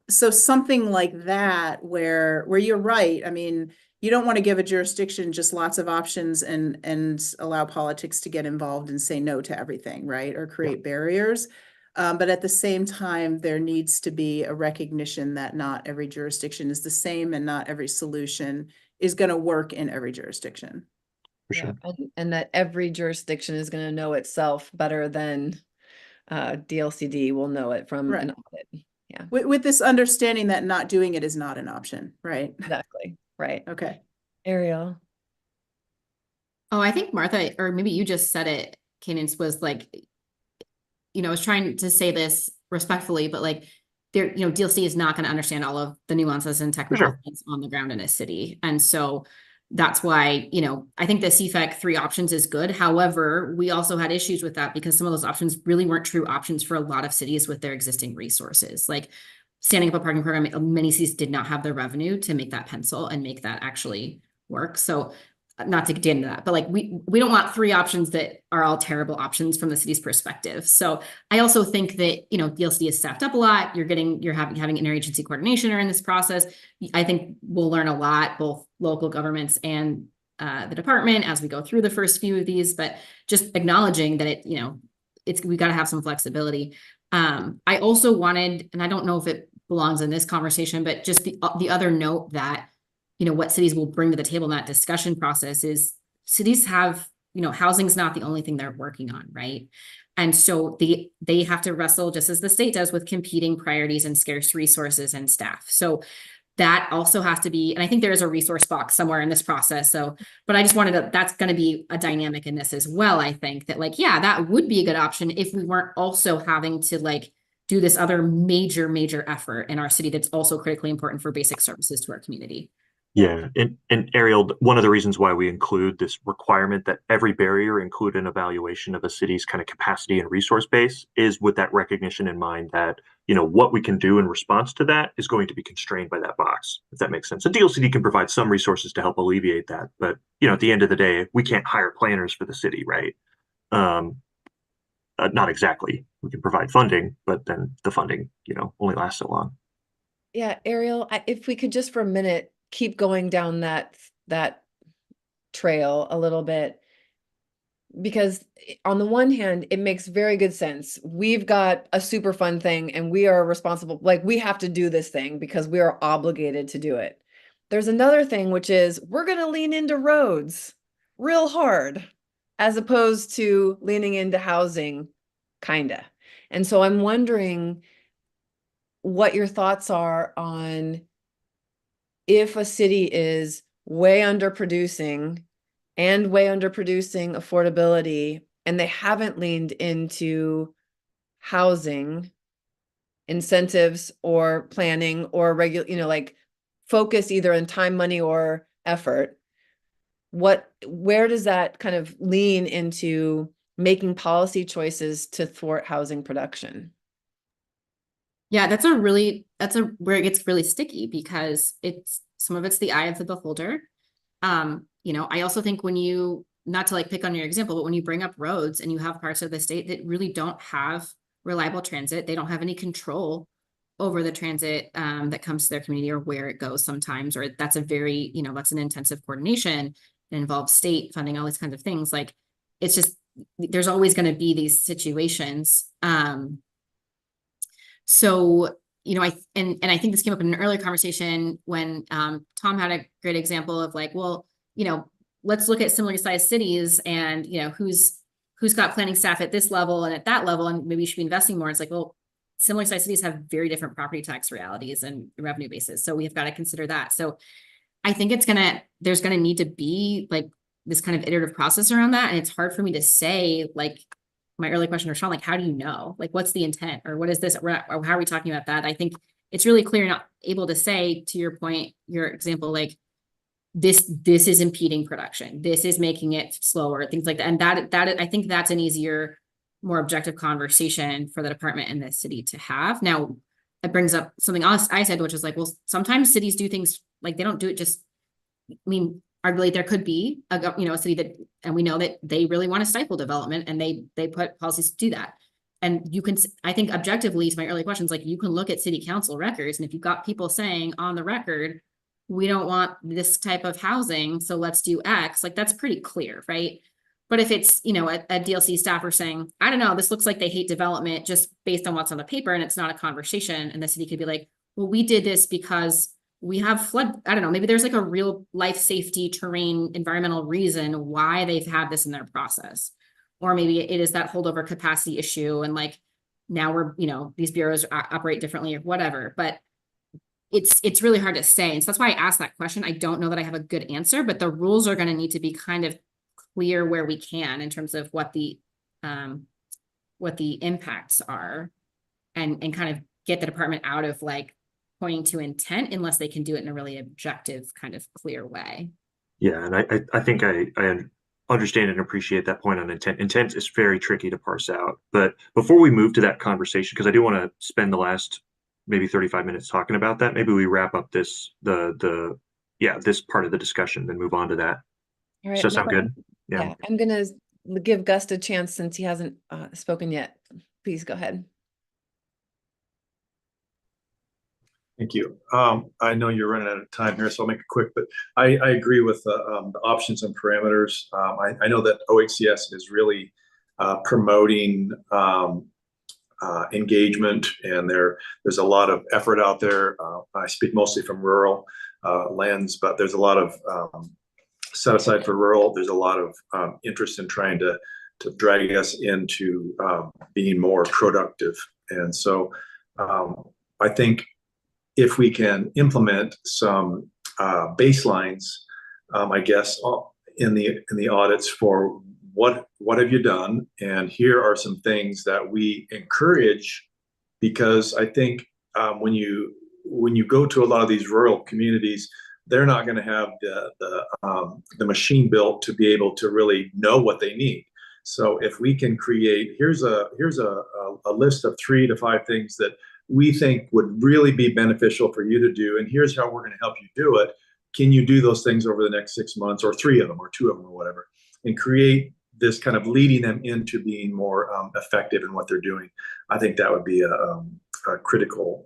So something like that where you're right. I mean, you don't want to give a jurisdiction just lots of options and allow politics to get involved and say no to everything, right? Or create barriers. But at the same time, there needs to be a recognition that not every jurisdiction is the same and not every solution is going to work in every jurisdiction. For Yeah, sure. and that every jurisdiction is going to know itself better than DLCD will know it from Right. an audit. Yeah, With this understanding that not doing it is not an option, right? exactly. Right. Okay. Ariel. Oh, I think Martha, or maybe you just said it, Cadence, was like, I was trying to say this respectfully, but like there, DLC is not going to understand all of the nuances and technical sure. things on the ground in a city. And so that's why, I think the CFEC 3 options is good. However, we also had issues with that because some of those options really weren't true options for a lot of cities with their existing resources. Like standing up a parking program, many cities did not have the revenue to make that pencil and make that actually work. So not to get into that, but like we don't want 3 options that are all terrible options from the city's perspective. So I also think that, DLCD is staffed up a lot. You're having interagency coordination in this process. I think we'll learn a lot, both local governments and the department as we go through the first few of these, but just acknowledging that we got to have some flexibility. I also wanted, and I don't know if it belongs in this conversation, but just the other note that what cities will bring to the table in that discussion process is cities have, housing's not the only thing they're working on, right? And so they have to wrestle, just as the state does, with competing priorities and scarce resources and staff. So that also has to be, and I think there is a resource box somewhere in this process. So, but I just that's going to be a dynamic in this as well. I think that that would be a good option if we weren't also having to do this other major effort in our city that's also critically important for basic services to our community. Yeah, and Ariel, one of the reasons why we include this requirement that every barrier include an evaluation of a city's kind of capacity and resource base is with that recognition in mind that, what we can do in response to that is going to be constrained by that box, if that makes sense. So DLCD can provide some resources to help alleviate that, but, at the end of the day, we can't hire planners for the city, right? Not exactly. We can provide funding, but then the funding, only lasts so long. Yeah, Ariel, if we could just for a minute keep going down that trail a little bit, because on the one hand, it makes very good sense. We've got a super fun thing and we are responsible, we have to do this thing because we are obligated to do it. There's another thing, which is we're going to lean into roads real hard as opposed to leaning into housing, kinda. And so I'm wondering what your thoughts are on if a city is way underproducing affordability, and they haven't leaned into housing incentives or planning or regular, focus either in time, money, or effort, where does that kind of lean into making policy choices to thwart housing production? Yeah, that's where it gets really sticky because some of it's the eye of the beholder. I also think not to pick on your example, but when you bring up roads and you have parts of the state that really don't have reliable transit, they don't have any control over the transit that comes to their community or where it goes sometimes, or that's that's an intensive coordination. It involves state funding, all these kinds of things. It's just, there's always going to be these situations. So, I think this came up in an earlier conversation when Tom had a great example of let's look at similarly sized cities and, who's got planning staff at this level and at that level, and maybe you should be investing more. It's similar sized cities have very different property tax realities and revenue bases. So we've got to consider that. So I think there's going to need to be this kind of iterative process around that. And it's hard for me to say, my early question to Sean, how do you know? What's the intent or what is this? Or how are we talking about that? I think it's really clear, not able to say, to your point, your example, this is impeding production. This is making it slower, things like that. And that I think that's an easier, more objective conversation for the department and the city to have. Now, it brings up something else I said, which is sometimes cities do things they don't do it just, arguably there could be a city that, and we know that they really want to stifle development and they put policies to do that. And you can, I think objectively, to my early questions, you can look at city council records, and if you've got people saying on the record, we don't want this type of housing, so let's do X, that's pretty clear, right? But if it's, you know, a DLC staffer saying, I don't know, this looks like they hate development just based on what's on the paper and it's not a conversation, and the city could be like, well, we did this because we have flood, I don't know, maybe there's like a real life safety, terrain, environmental reason why they've had this in their process. Or maybe it is that holdover capacity issue and like now we're, you know, these bureaus operate differently or whatever, but it's really hard to say. And so that's why I asked that question. I don't know that I have a good answer, but the rules are going to need to be kind of clear where we can in terms of what the impacts are, and kind of get the department out of like pointing to intent unless they can do it in a really objective kind of clear way. Yeah, and I think I understand and appreciate that point on intent. Intent is very tricky to parse out. But before we move to that conversation, because I do want to spend the last maybe 35 minutes talking about that, maybe we wrap up this this part of the discussion, then move on to that. All right. Does that sound good? Yeah, I'm gonna give Gus a chance since he hasn't spoken yet. Please go ahead. Thank you. I know you're running out of time here, so I'll make it quick, but I agree with the options and parameters. I know that OHCS is really promoting engagement, and there's a lot of effort out there. I speak mostly from rural lands, but there's a lot of set aside for rural. There's a lot of interest in trying to drag us into being more productive. And so I think if we can implement some baselines, I guess, in the audits for what have you done, and here are some things that we encourage, because I think when you go to a lot of these rural communities, they're not going to have the machine built to be able to really know what they need. So if we can create, here's a list of 3 to 5 things that we think would really be beneficial for you to do, and here's how we're going to help you do it. Can you do those things over the next 6 months, or 3 of them, or 2 of them, or whatever, and create this kind of leading them into being more effective in what they're doing? I think that would be a critical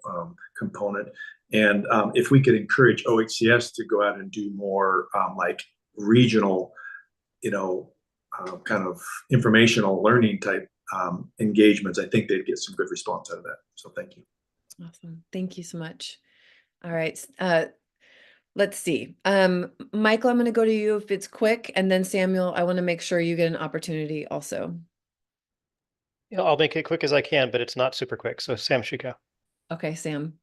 component. And if we could encourage OHCS to go out and do more like regional, kind of informational learning type engagements, I think they'd get some good response out of that. So thank you. Awesome. Thank you so much. All right. Let's see. Michael, I'm going to go to you if it's quick, and then Samuel, I want to make sure you get an opportunity also. Yeah, I'll make it quick as I can, but it's not super quick. So Sam should go. Okay, Sam.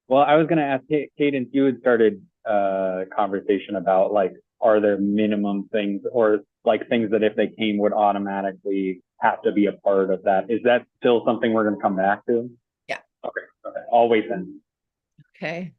Well, I was going to ask Cadence, you had started a conversation about like, are there minimum things or like things that if they came would automatically have to be a part of that? Is that still something we're going to come back to? Yeah. Okay. I'll wait then. Okay.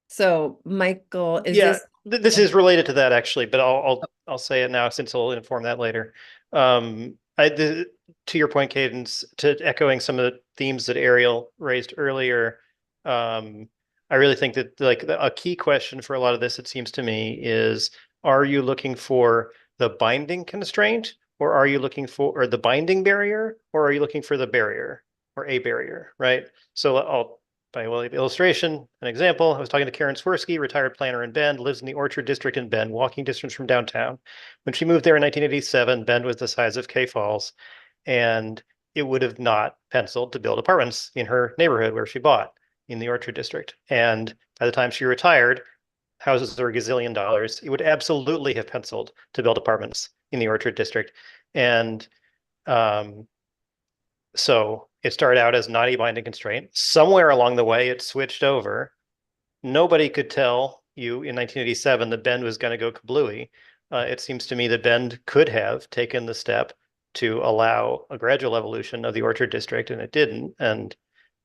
So Michael, this is related to that actually, but I'll say it now since I'll inform that later. To your point, Cadence, to echoing some of the themes that Ariel raised earlier, I really think that like a key question for a lot of this, it seems to me, is are you looking for the binding constraint, or are you looking for the binding barrier, or are you looking for the barrier or a barrier, right? So I'll, by way of illustration, an example, I was talking to Karen Swirsky, retired planner in Bend, lives in the Orchard District in Bend, walking distance from downtown. When she moved there in 1987, Bend was the size of K Falls, and it would have not penciled to build apartments in her neighborhood where she bought in the Orchard District. And by the time she retired, houses are $1 gazillion. It would absolutely have penciled to build apartments in the Orchard District. And so it started out as not a binding constraint. Somewhere along the way, it switched over. Nobody could tell you in 1987 that Bend was going to go kablooey. It seems to me that Bend could have taken the step to allow a gradual evolution of the Orchard District, and it didn't. And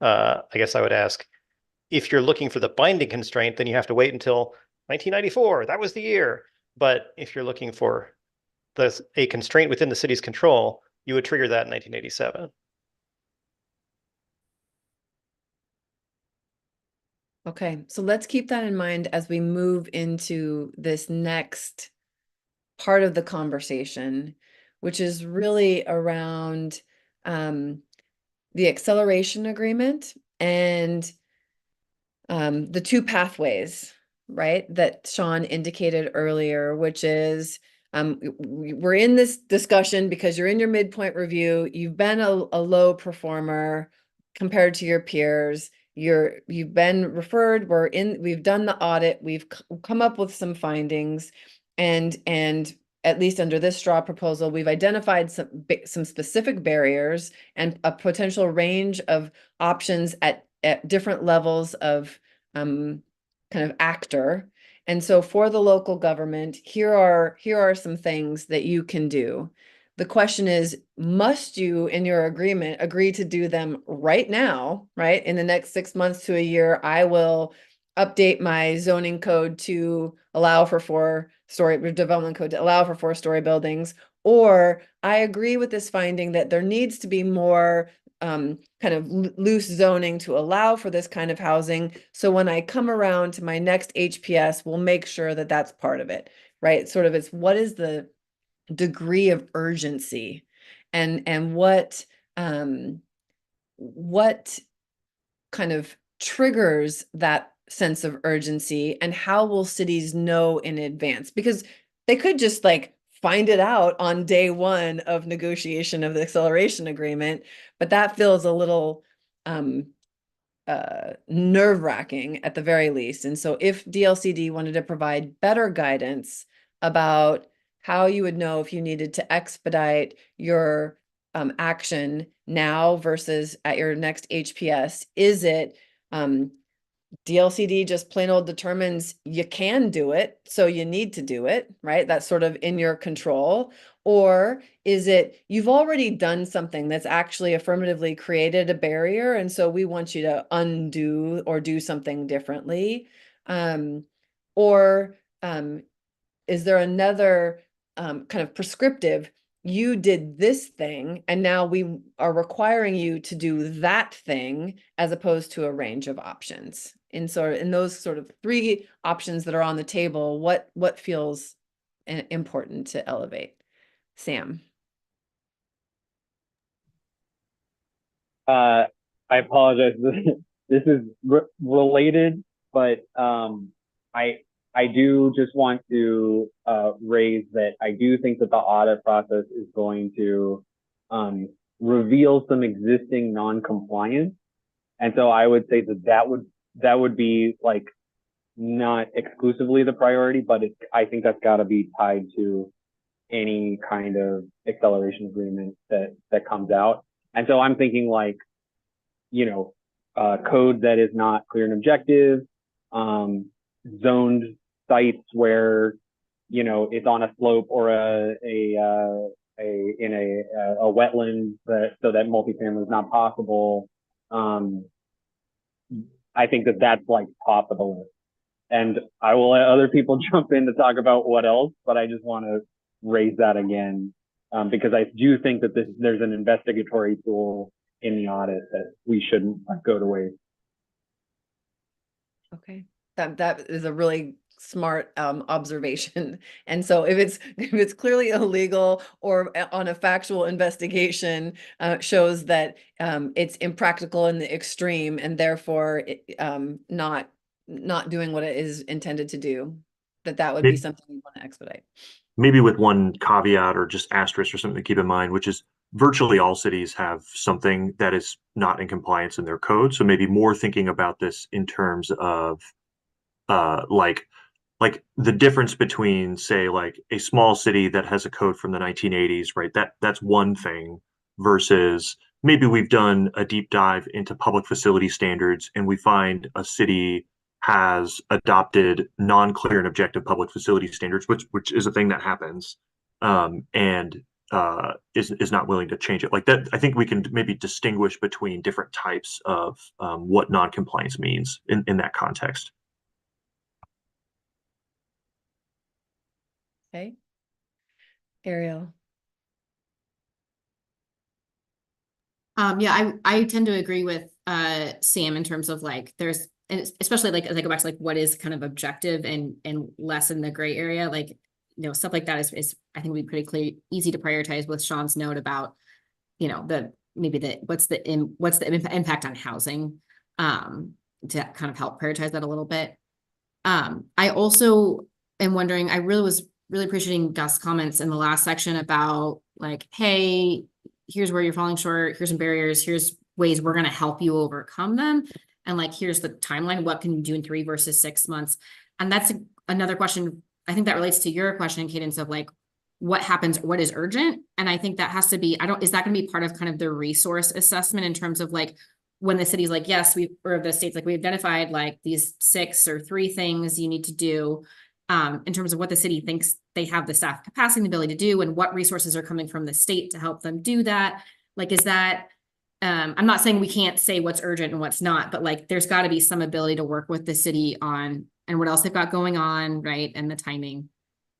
I guess I would ask, if you're looking for the binding constraint, then you have to wait until 1994. That was the year. But if you're looking for a constraint within the city's control, you would trigger that in 1987. Okay, so let's keep that in mind as we move into this next part of the conversation, which is really around the acceleration agreement and the 2 pathways right, that Sean indicated earlier, which is we're in this discussion because you're in your midpoint review. You've been a low performer compared to your peers. You've been referred. We've done the audit. We've come up with some findings, and at least under this straw proposal, we've identified some specific barriers and a potential range of options at different levels of kind of actor. And so for the local government, here are some things that you can do. The question is, must you, in your agreement, agree to do them right now, right? In the next 6 months to a year, I will update my zoning code to allow for 4-story development code to allow for 4-story buildings. Or I agree with this finding that there needs to be more kind of loose zoning to allow for this kind of housing. So when I come around to my next HPS, we'll make sure that that's part of it, right? Sort of, it's what is the degree of urgency, and what kind of triggers that sense of urgency, and how will cities know in advance? Because they could just like find it out on day one of negotiation of the acceleration agreement, but that feels a little nerve-wracking at the very least. And so if DLCD wanted to provide better guidance about how you would know if you needed to expedite your action now versus at your next HPS, is it DLCD just plain old determines you can do it, so you need to do it, right? That's sort of in your control. Or is it you've already done something that's actually affirmatively created a barrier, and so we want you to undo or do something differently? Or is there another kind of prescriptive, you did this thing and now we are requiring you to do that thing, as opposed to a range of options? And so in those sort of 3 options that are on the table, what feels important to elevate? Sam. I apologize. This is related, but I do just want to raise that I do think that the audit process is going to reveal some existing non-compliance. And so I would say that would be like not exclusively the priority, but I think that's got to be tied to any kind of acceleration agreement that comes out. And so I'm thinking like, code that is not clear and objective, zoned sites where, it's on a slope or in a wetland so that multifamily is not possible. I think that's like top of the list. And I will let other people jump in to talk about what else, but I just want to raise that again, because I do think that there's an investigatory tool in the audit that we shouldn't go to waste. Okay, that is a really smart observation. And so if it's clearly illegal or on a factual investigation shows that it's impractical in the extreme, and therefore not doing what it is intended to do, that would be something you want to expedite. Maybe with one caveat or just asterisk or something to keep in mind, which is virtually all cities have something that is not in compliance in their code. So maybe more thinking about this in terms of like the difference between, say, like a small city that has a code from the 1980s, right? That's one thing, versus maybe we've done a deep dive into public facility standards and we find a city has adopted non-clear and objective public facility standards, which is a thing that happens, and is not willing to change it. Like that, I think we can maybe distinguish between different types of what non-compliance means in that context. Okay. Ariel. Yeah, I tend to agree with Sam in terms of like there's, and especially like as I go back to like what is kind of objective and less in the gray area, like stuff like that is I think would be pretty clear, easy to prioritize with Sean's note about what's the impact on housing, to kind of help prioritize that a little bit. I also am wondering, I really was really appreciating Gus' comments in the last section about like, hey, here's where you're falling short, here's some barriers, here's ways we're gonna help you overcome them. And like, here's the timeline, what can you do in 3 versus 6 months? And that's another question, I think that relates to your question, Cadence, of like, what happens, what is urgent? And I think that has to be, is that gonna be part of kind of the resource assessment in terms of like, when the city's like, yes, or the state's like, we identified like these 6 or 3 things you need to do, in terms of what the city thinks they have the staff capacity and ability to do, and what resources are coming from the state to help them do that. Like, is that, I'm not saying we can't say what's urgent and what's not, but like, there's got to be some ability to work with the city on, and what else they've got going on, right? And the timing.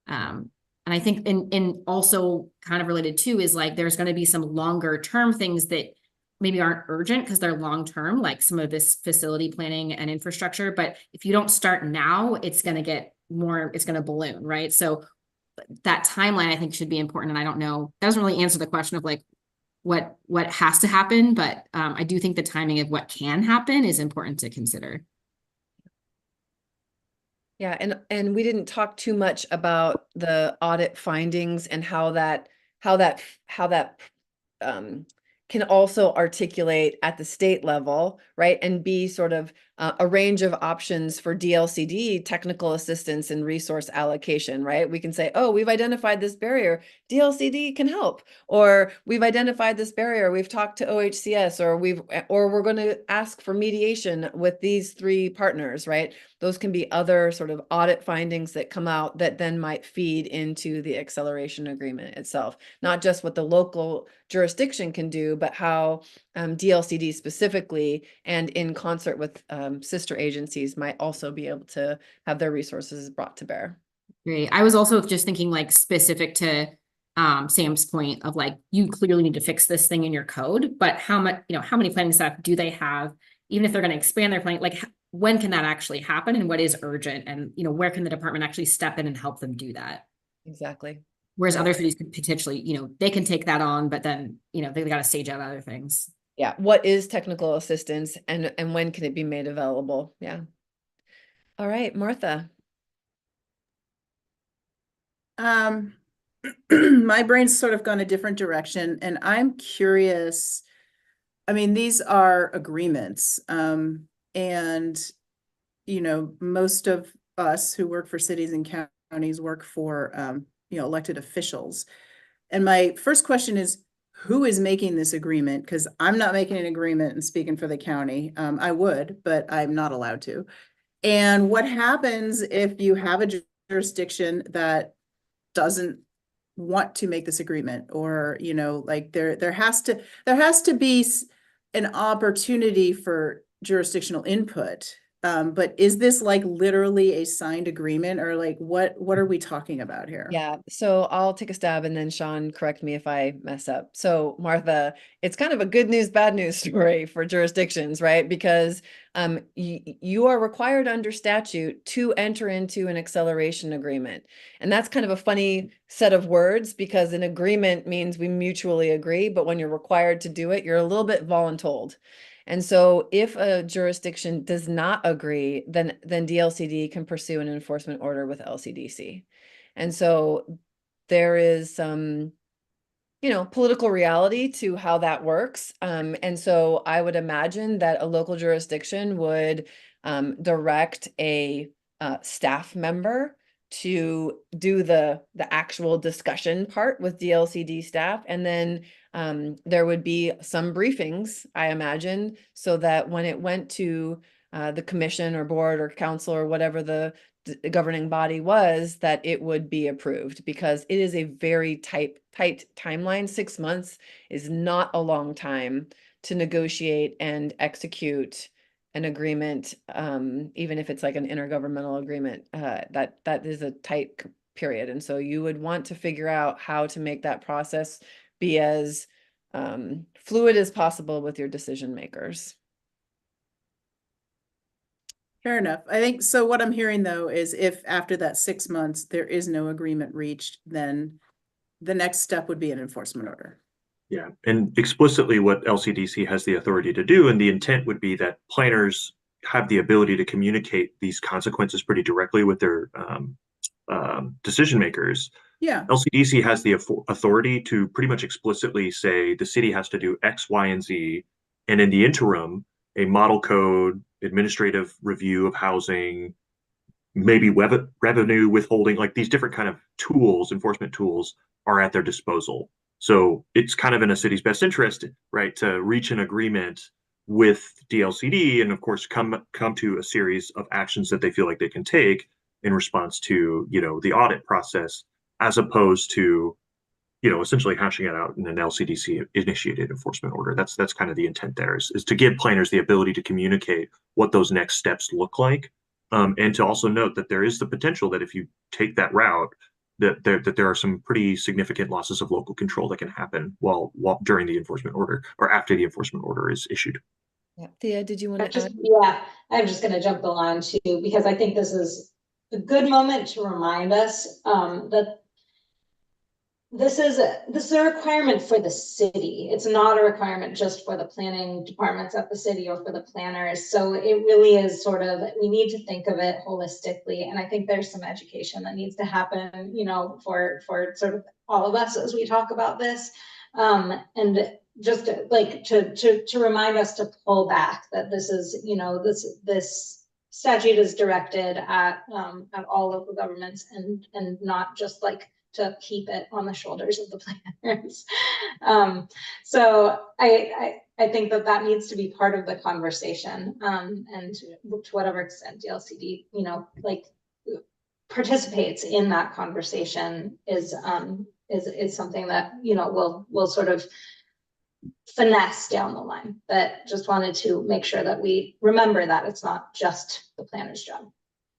And I think in also kind of related to is like, there's going to be some longer term things that maybe aren't urgent because they're long term, like some of this facility planning and infrastructure. But if you don't start now, it's going to get more, it's going to balloon, right? So that timeline I think should be important. And I don't know, that doesn't really answer the question of like what has to happen, but I do think the timing of what can happen is important to consider. Yeah, and we didn't talk too much about the audit findings and how that can also articulate at the state level, right? And be sort of a range of options for DLCD, technical assistance and resource allocation, right? We can say, oh, we've identified this barrier, DLCD can help, or we've identified this barrier, we've talked to OHCS, or we're going to ask for mediation with these 3 partners, right? Those can be other sort of audit findings that come out that then might feed into the acceleration agreement itself. Not just what the local jurisdiction can do, but how DLCD specifically and in concert with sister agencies might also be able to have their resources brought to bear. Great. I was also just thinking like specific to Sam's point of like, you clearly need to fix this thing in your code, but how much, how many planning staff do they have? Even if they're going to expand their planning, like when can that actually happen and what is urgent? And, where can the department actually step in and help them do that? Exactly. Whereas other cities could potentially, they can take that on, but then, they got to stage out other things. Yeah. What is technical assistance and when can it be made available? Yeah. All right, Martha. My brain's sort of gone a different direction, and I'm curious. I mean, these are agreements, and most of us who work for cities and counties work for elected officials. And my first question is, who is making this agreement? Because I'm not making an agreement and speaking for the county. I would, but I'm not allowed to. And what happens if you have a jurisdiction that doesn't want to make this agreement, or like there has to be an opportunity for jurisdictional input, but is this like literally a signed agreement, or like what are we talking about here? Yeah, so I'll take a stab and then Sean, correct me if I mess up. So Martha, it's kind of a good news, bad news story for jurisdictions, right? Because you are required under statute to enter into an acceleration agreement. And that's kind of a funny set of words, because an agreement means we mutually agree, but when you're required to do it, you're a little bit voluntold. And so if a jurisdiction does not agree, then DLCD can pursue an enforcement order with LCDC. And so there is some, political reality to how that works. And so I would imagine that a local jurisdiction would direct a staff member to do the actual discussion part with DLCD staff. And then there would be some briefings, I imagine, so that when it went to the commission or board or council or whatever the governing body was, that it would be approved, because it is a very tight timeline. 6 months is not a long time to negotiate and execute an agreement, even if it's like an intergovernmental agreement. That is a tight period. And so you would want to figure out how to make that process be as fluid as possible with your decision makers. Fair enough. I think so. What I'm hearing though is if after that 6 months there is no agreement reached, then the next step would be an enforcement order. Yeah, and explicitly what LCDC has the authority to do, and the intent would be that planners have the ability to communicate these consequences pretty directly with their decision makers. Yeah. LCDC has the authority to pretty much explicitly say the city has to do X, Y, and Z, and in the interim, a model code, administrative review of housing, maybe revenue withholding, like these different kind of tools, enforcement tools, are at their disposal. So it's kind of in a city's best interest, right, to reach an agreement with DLCD and of course come to a series of actions that they feel like they can take in response to, you know, the audit process, as opposed to, you know, essentially hashing it out in an LCDC initiated enforcement order. That's kind of the intent there, is to give planners the ability to communicate what those next steps look like. And to also note that there is the potential that if you take that route, that there are some pretty significant losses of local control that can happen while during the enforcement order or after the enforcement order is issued. Yeah. Thea, did you want to add? Yeah, I'm just going to jump the line too, because I think this is a good moment to remind us that this is a requirement for the city. It's not a requirement just for the planning departments at the city or for the planners. So it really is sort of, we need to think of it holistically. And I think there's some education that needs to happen, you know, for sort of all of us as we talk about this. And just like to remind us to pull back that this is, you know, this statute is directed at all local governments and not just like to keep it on the shoulders of the planners. So I think that needs to be part of the conversation, and to whatever extent DLCD, you know, like participates in that conversation is something that, you know, we'll sort of finesse down the line. But just wanted to make sure that we remember that it's not just the planner's job.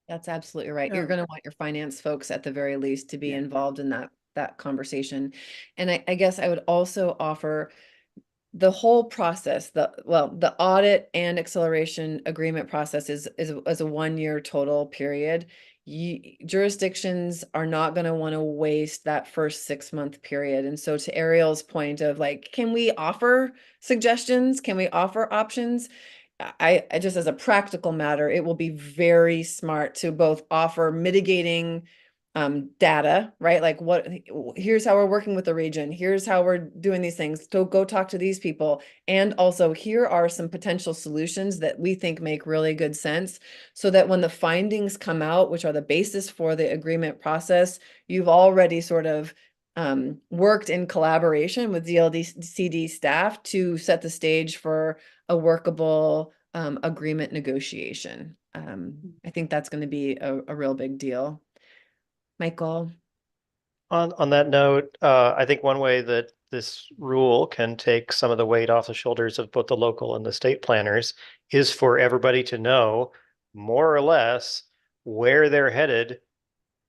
That's absolutely right. You're Yeah. going to want your finance folks at the very least to be involved in that conversation. And I guess I would also offer the whole process, the audit and acceleration agreement process is a 1-year total period. Jurisdictions are not going to want to waste that first 6-month period. And so to Ariel's point of like, can we offer suggestions? Can we offer options? I just, as a practical matter, it will be very smart to both offer mitigating data, right? Like here's how we're working with the region. Here's how we're doing these things. So go talk to these people. And also here are some potential solutions that we think make really good sense, so that when the findings come out, which are the basis for the agreement process, you've already sort of worked in collaboration with DLCD staff to set the stage for a workable agreement negotiation. I think that's going to be a real big deal. Michael? On that note, I think one way that this rule can take some of the weight off the shoulders of both the local and the state planners is for everybody to know more or less where they're headed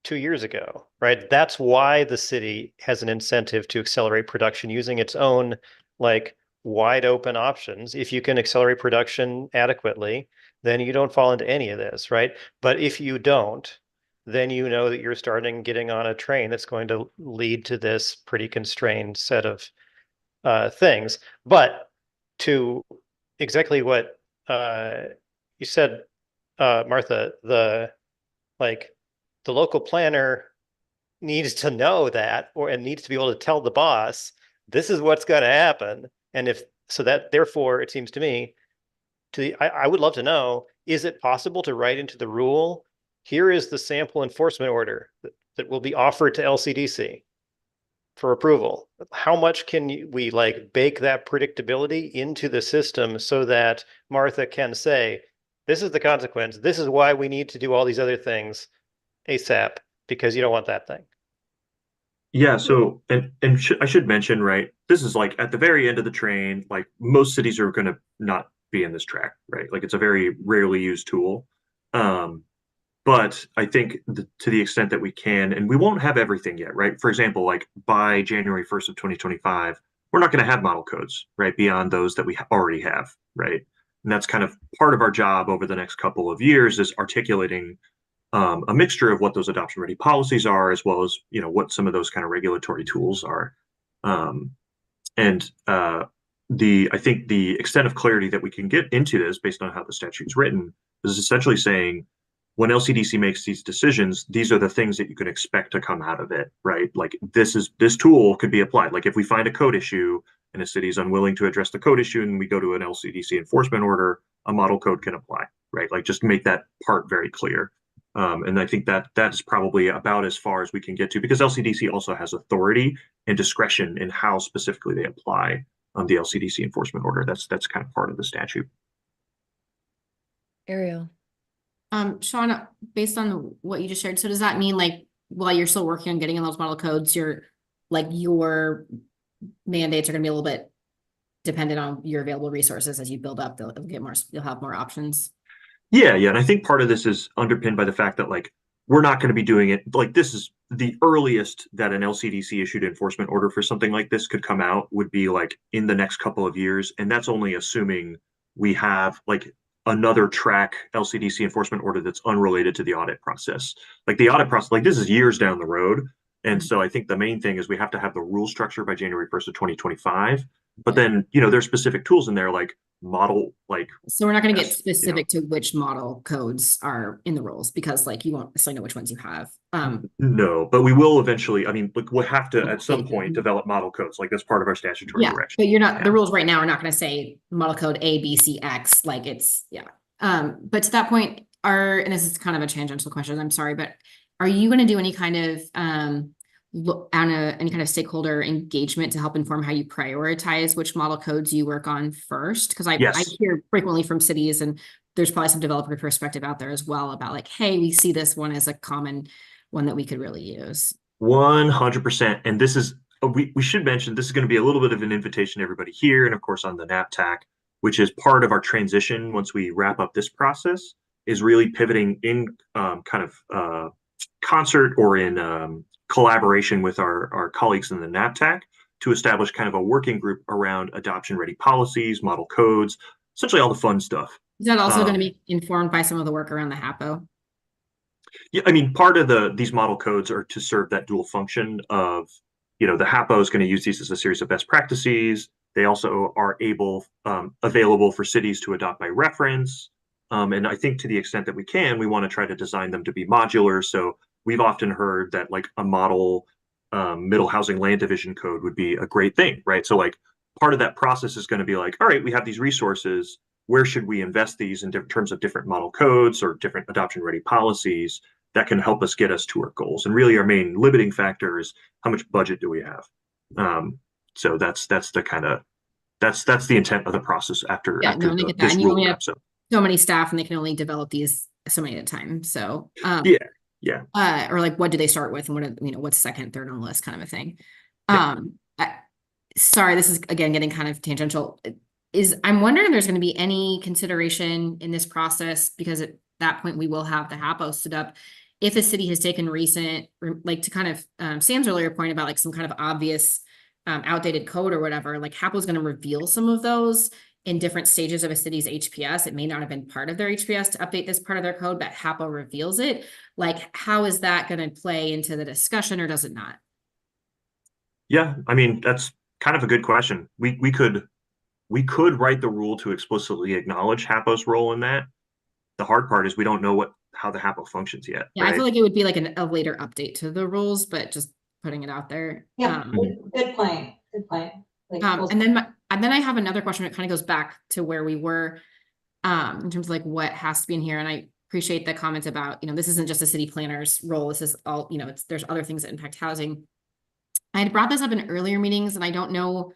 2 years ago, right? That's why the city has an incentive to accelerate production using its own like wide open options. If you can accelerate production adequately, then you don't fall into any of this, right? But if you don't, then you know that you're getting on a train that's going to lead to this pretty constrained set of things. But to exactly what you said, Martha, the local planner needs to know that, and needs to be able to tell the boss, this is what's going to happen. And therefore, it seems to me, I would love to know, is it possible to write into the rule, here is the sample enforcement order that will be offered to LCDC for approval? How much can we like bake that predictability into the system so that Martha can say, this is the consequence, this is why we need to do all these other things ASAP, because you don't want that thing? Yeah, so I should mention, right, this is like at the very end of the train, like most cities are going to not be in this track, right? Like it's a very rarely used tool. But I think to the extent that we can, and we won't have everything yet, right? For example, like by January 1st of 2025, we're not going to have model codes, right? Beyond those that we already have, right? And that's kind of part of our job over the next couple of years, is articulating a mixture of what those adoption ready policies are, as well as, you know, what some of those kind of regulatory tools are. I think the extent of clarity that we can get into this based on how the statute's written is essentially saying when LCDC makes these decisions, these are the things that you can expect to come out of it, right? Like this tool could be applied. Like if we find a code issue and a city is unwilling to address the code issue and we go to an LCDC enforcement order, a model code can apply, right? Like just make that part very clear. And I think that is probably about as far as we can get to, because LCDC also has authority and discretion in how specifically they apply the LCDC enforcement order. That's kind of part of the statute. Ariel. Sean, based on what you just shared, so does that mean like while you're still working on getting in those model codes, your mandates are going to be a little bit dependent on your available resources as you build up, you'll have more options? Yeah. And I think part of this is underpinned by the fact that like we're not going to be doing it like this is the earliest that an LCDC issued enforcement order for something like this could come out would be like in the next couple of years. And that's only assuming we have like another track LCDC enforcement order that's unrelated to the audit process. Like the audit process, like this is years down the road. And so I think the main thing is we have to have the rule structure by January 1st of 2025. But then, there's specific tools in there like model, like. So we're not going to get specific to which model codes are in the rules because like you won't necessarily know which ones you have. No, but we will eventually, I mean, like we'll have to at some point develop model codes. Like that's part of our statutory direction. But you're not, the rules right now are not going to say model code A, B, C, X, like it's, but to that point and this is kind of a tangential question, I'm sorry, but are you going to do any kind of, any kind of stakeholder engagement to help inform how you prioritize which model codes you work on first? Because I hear frequently from cities, and there's probably some developer perspective out there as well about like, hey, we see this one as a common one that we could really use. 100%. And this is, we should mention, this is going to be a little bit of an invitation to everybody here and of course on the NAPTAC, which is part of our transition once we wrap up this process, is really pivoting in concert or in collaboration with our colleagues in the NAPTAC to establish kind of a working group around adoption ready policies, model codes, essentially all the fun stuff. Is that also going to be informed by some of the work around the HAPO? Yeah, I mean, part of these model codes are to serve that dual function of, the HAPO is going to use these as a series of best practices. They also are available for cities to adopt by reference. And I think to the extent that we can, we want to try to design them to be modular. So we've often heard that like a model middle housing land division code would be a great thing, right? So like part of that process is going to be like, all right, we have these resources. Where should we invest these in terms of different model codes or different adoption ready policies that can help us get us to our goals? And really our main limiting factor is how much budget do we have? So that's the kind of, that's the intent of the process after this rule wraps up. So many staff and they can only develop these so many at a time. So yeah. Or like, what do they start with, and what's second, third on the list, kind of a thing. Sorry, this is again getting kind of tangential. I'm wondering if there's going to be any consideration in this process, because at that point we will have the HAPO stood up. If a city has taken recent, like to kind of Sam's earlier point about like some kind of obvious outdated code or whatever, like HAPO is going to reveal some of those in different stages of a city's HPS. It may not have been part of their HPS to update this part of their code, but HAPO reveals it. Like, how is that going to play into the discussion, or does it not? Yeah, I mean, that's kind of a good question. We could write the rule to explicitly acknowledge HAPO's role in that. The hard part is we don't know how the HAPO functions yet. Yeah, right? I feel like it would be like a later update to the rules, but just putting it out there. Yeah, good point. Good point. Like, and then I have another question. It kind of goes back to where we were in terms of like what has to be in here. And I appreciate the comments about, this isn't just a city planner's role. This is all, there's other things that impact housing. I had brought this up in earlier meetings, and I don't know,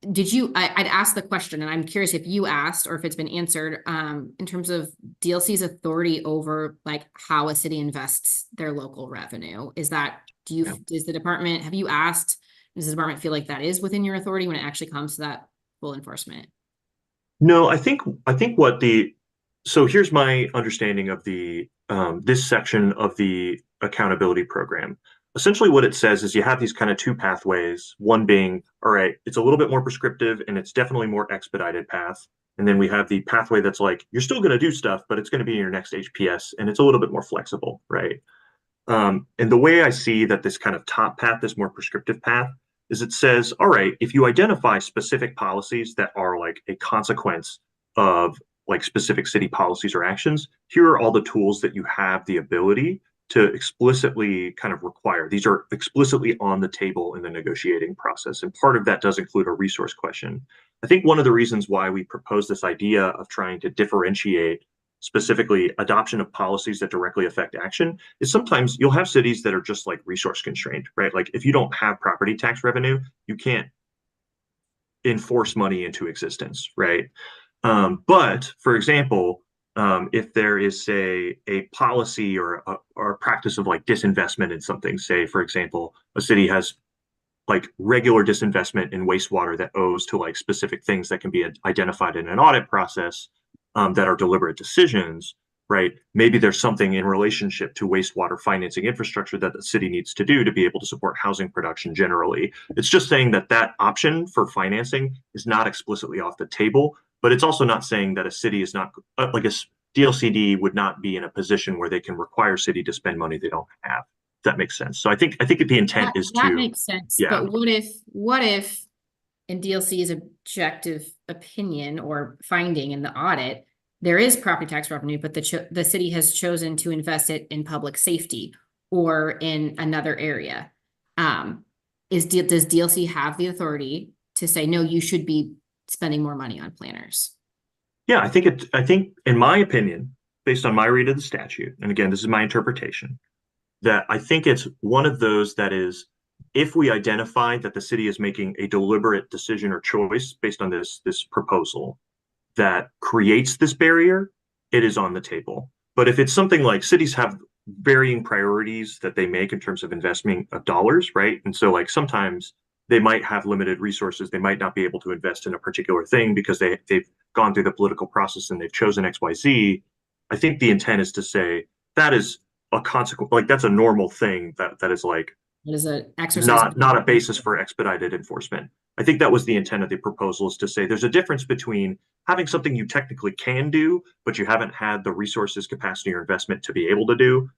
I'd asked the question, and I'm curious if you asked or if it's been answered in terms of DLC's authority over like how a city invests their local revenue. Is that, does the department, have you asked, does the department feel like that is within your authority when it actually comes to that full enforcement? No, I think so here's my understanding of this section of the accountability program. Essentially what it says is you have these kind of two pathways, one being, all right, it's a little bit more prescriptive and it's definitely more expedited path. And then we have the pathway that's like, you're still going to do stuff, but it's going to be in your next HPS and it's a little bit more flexible, right? And the way I see that this kind of top path, this more prescriptive path, is it says, all right, if you identify specific policies that are like a consequence of like specific city policies or actions. Here are all the tools that you have the ability to explicitly kind of require. These are explicitly on the table in the negotiating process. And part of that does include a resource question. I think one of the reasons why we propose this idea of trying to differentiate specifically adoption of policies that directly affect action is sometimes you'll have cities that are just like resource constrained, right? Like if you don't have property tax revenue, you can't enforce money into existence, right? But for example, if there is, say, a policy or a practice of like disinvestment in something, say, for example, a city has like regular disinvestment in wastewater that owes to like specific things that can be identified in an audit process that are deliberate decisions, right? Maybe there's something in relationship to wastewater financing infrastructure that the city needs to do to be able to support housing production generally. It's just saying that that option for financing is not explicitly off the table, but it's also not saying that a city is not like a DLCD would not be in a position where they can require city to spend money they don't have. If that makes sense. So I think the intent is that to makes sense. yeah. But what if in DLC's objective opinion or finding in the audit, there is property tax revenue, but the city has chosen to invest it in public safety or in another area. Does DLC have the authority to say, no, you should be spending more money on planners? Yeah, I think in my opinion, based on my read of the statute, and again, this is my interpretation, that I think it's one of those that is, if we identify that the city is making a deliberate decision or choice based on this proposal that creates this barrier, it is on the table. But if it's something like cities have varying priorities that they make in terms of investment of dollars, right? And so like sometimes they might have limited resources. They might not be able to invest in a particular thing because they've gone through the political process and they've chosen XYZ. I think the intent is to say that is a consequence, like that's a normal thing that is like It is an exercise. not a basis for expedited enforcement. I think that was the intent of the proposal, is to say there's a difference between having something you technically can do, but you haven't had the resources, capacity, or investment to be able to do,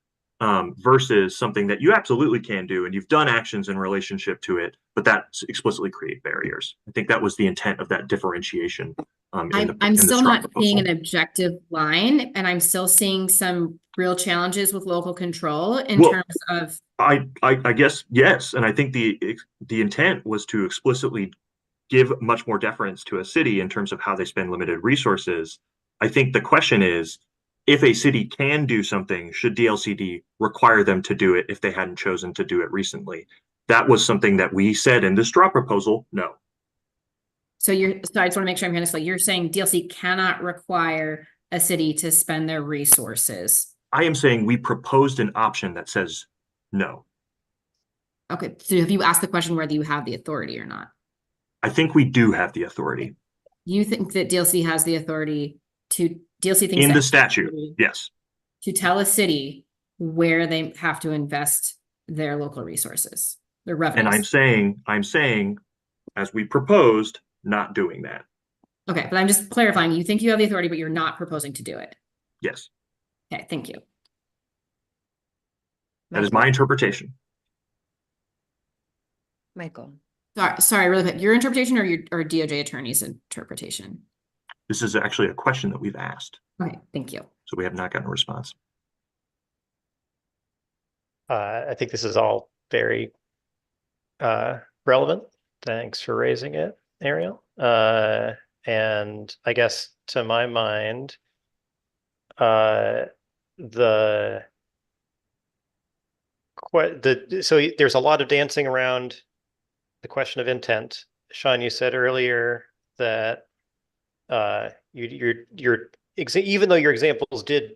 versus something that you absolutely can do and you've done actions in relationship to it, but that explicitly create barriers. I think that was the intent of that differentiation. I'm still not seeing an objective line, and I'm still seeing some real challenges with local control in terms of. I guess yes, and I think the intent was to explicitly give much more deference to a city in terms of how they spend limited resources. I think the question is, if a city can do something, should DLCD require them to do it if they hadn't chosen to do it recently? That was something that we said in the straw proposal, no. So I just want to make sure I'm hearing this. Like, you're saying DLC cannot require a city to spend their resources. I am saying we proposed an option that says no. Okay, so have you asked the question whether you have the authority or not? I think we do have the authority. You think that DLC has the authority to, DLC thinks in that the statute, yes. To tell a city where they have to invest their local resources, their revenues. And I'm saying, as we proposed, not doing that. Okay, but I'm just clarifying, you think you have the authority, but you're not proposing to do it. Yes. Okay, thank you. That is my interpretation. Michael. Sorry, really quick. Your interpretation or DOJ attorney's interpretation? This is actually a question that we've asked. Okay, thank you. So we have not gotten a response. I think this is all very relevant. Thanks for raising it, Ariel. And I guess to my mind, so there's a lot of dancing around the question of intent. Sean, you said earlier that even though your examples did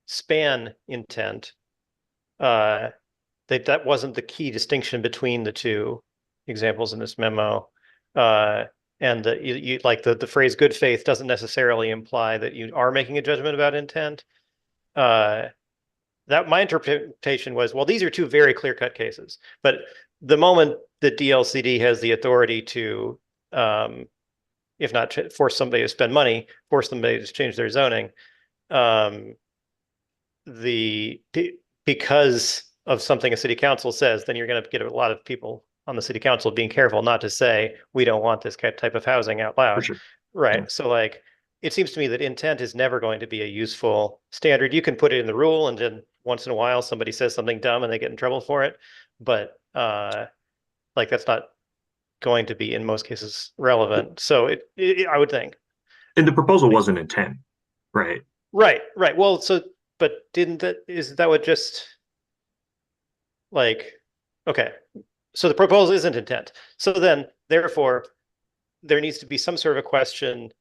span intent, that wasn't the key distinction between the two examples in this memo. And you like the phrase "good faith" doesn't necessarily imply that you are making a judgment about intent. That my interpretation was, well, these are two very clear-cut cases, but the moment that DLCD has the authority to, if not force somebody to spend money, force somebody to change their zoning, because of something a city council says, then you're going to get a lot of people on the city council being careful not to say, we don't want this type of housing out loud. Sure. Right. Yeah. So like, it seems to me that intent is never going to be a useful standard. You can put it in the rule, and then once in a while somebody says something dumb and they get in trouble for it. But like that's not going to be in most cases relevant. So I would think. And the proposal wasn't intent, right? Right. Well, but is that what just like, okay. So the proposal isn't intent. So then therefore there needs to be some sort of a question.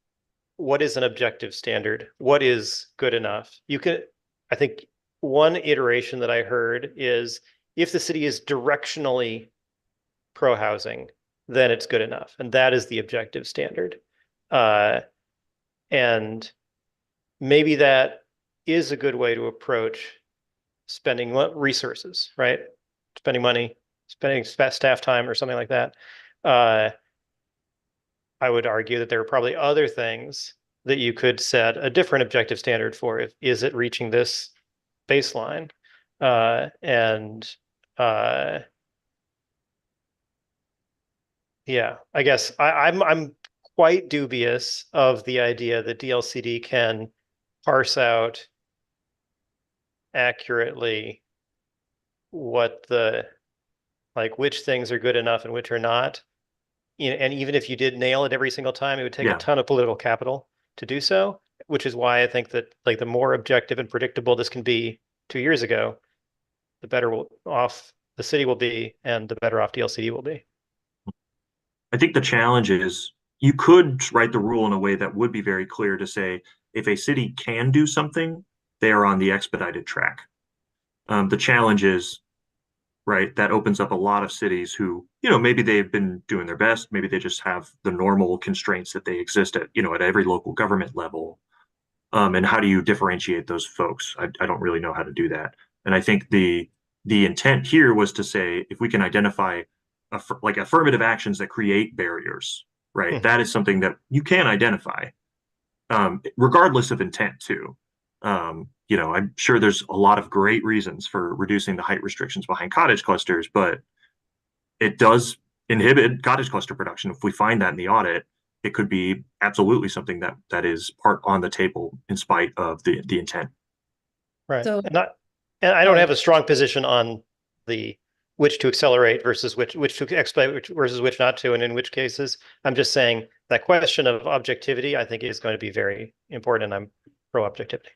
What is an objective standard? What is good enough? I think one iteration that I heard is if the city is directionally pro-housing, then it's good enough. And that is the objective standard. And maybe that is a good way to approach spending resources, right? Spending money, spending staff time or something like that. I would argue that there are probably other things that you could set a different objective standard for. Is it reaching this baseline? Yeah, I guess I'm quite dubious of the idea that DLCD can parse out accurately what which things are good enough and which are not. And even if you did nail it every single time, it would take a ton of political capital to do so, which is why I think that like the more objective and predictable this can be 2 years ago, the better off the city will be and the better off DLCD will be. I think the challenge is you could write the rule in a way that would be very clear to say if a city can do something, they are on the expedited track. The challenge is, right, that opens up a lot of cities who, maybe they've been doing their best. Maybe they just have the normal constraints that they exist at, at every local government level. And how do you differentiate those folks? I don't really know how to do that. And I think the intent here was to say, if we can identify like affirmative actions that create barriers, right? That is something that you can identify, regardless of intent too. I'm sure there's a lot of great reasons for reducing the height restrictions behind cottage clusters, but it does inhibit cottage cluster production. If we find that in the audit, it could be absolutely something that is part on the table in spite of the intent. Right. So, and I don't have a strong position on the which to accelerate versus which to expedite versus which not to, and in which cases. I'm just saying that question of objectivity, I think, is going to be very important, and I'm pro objectivity.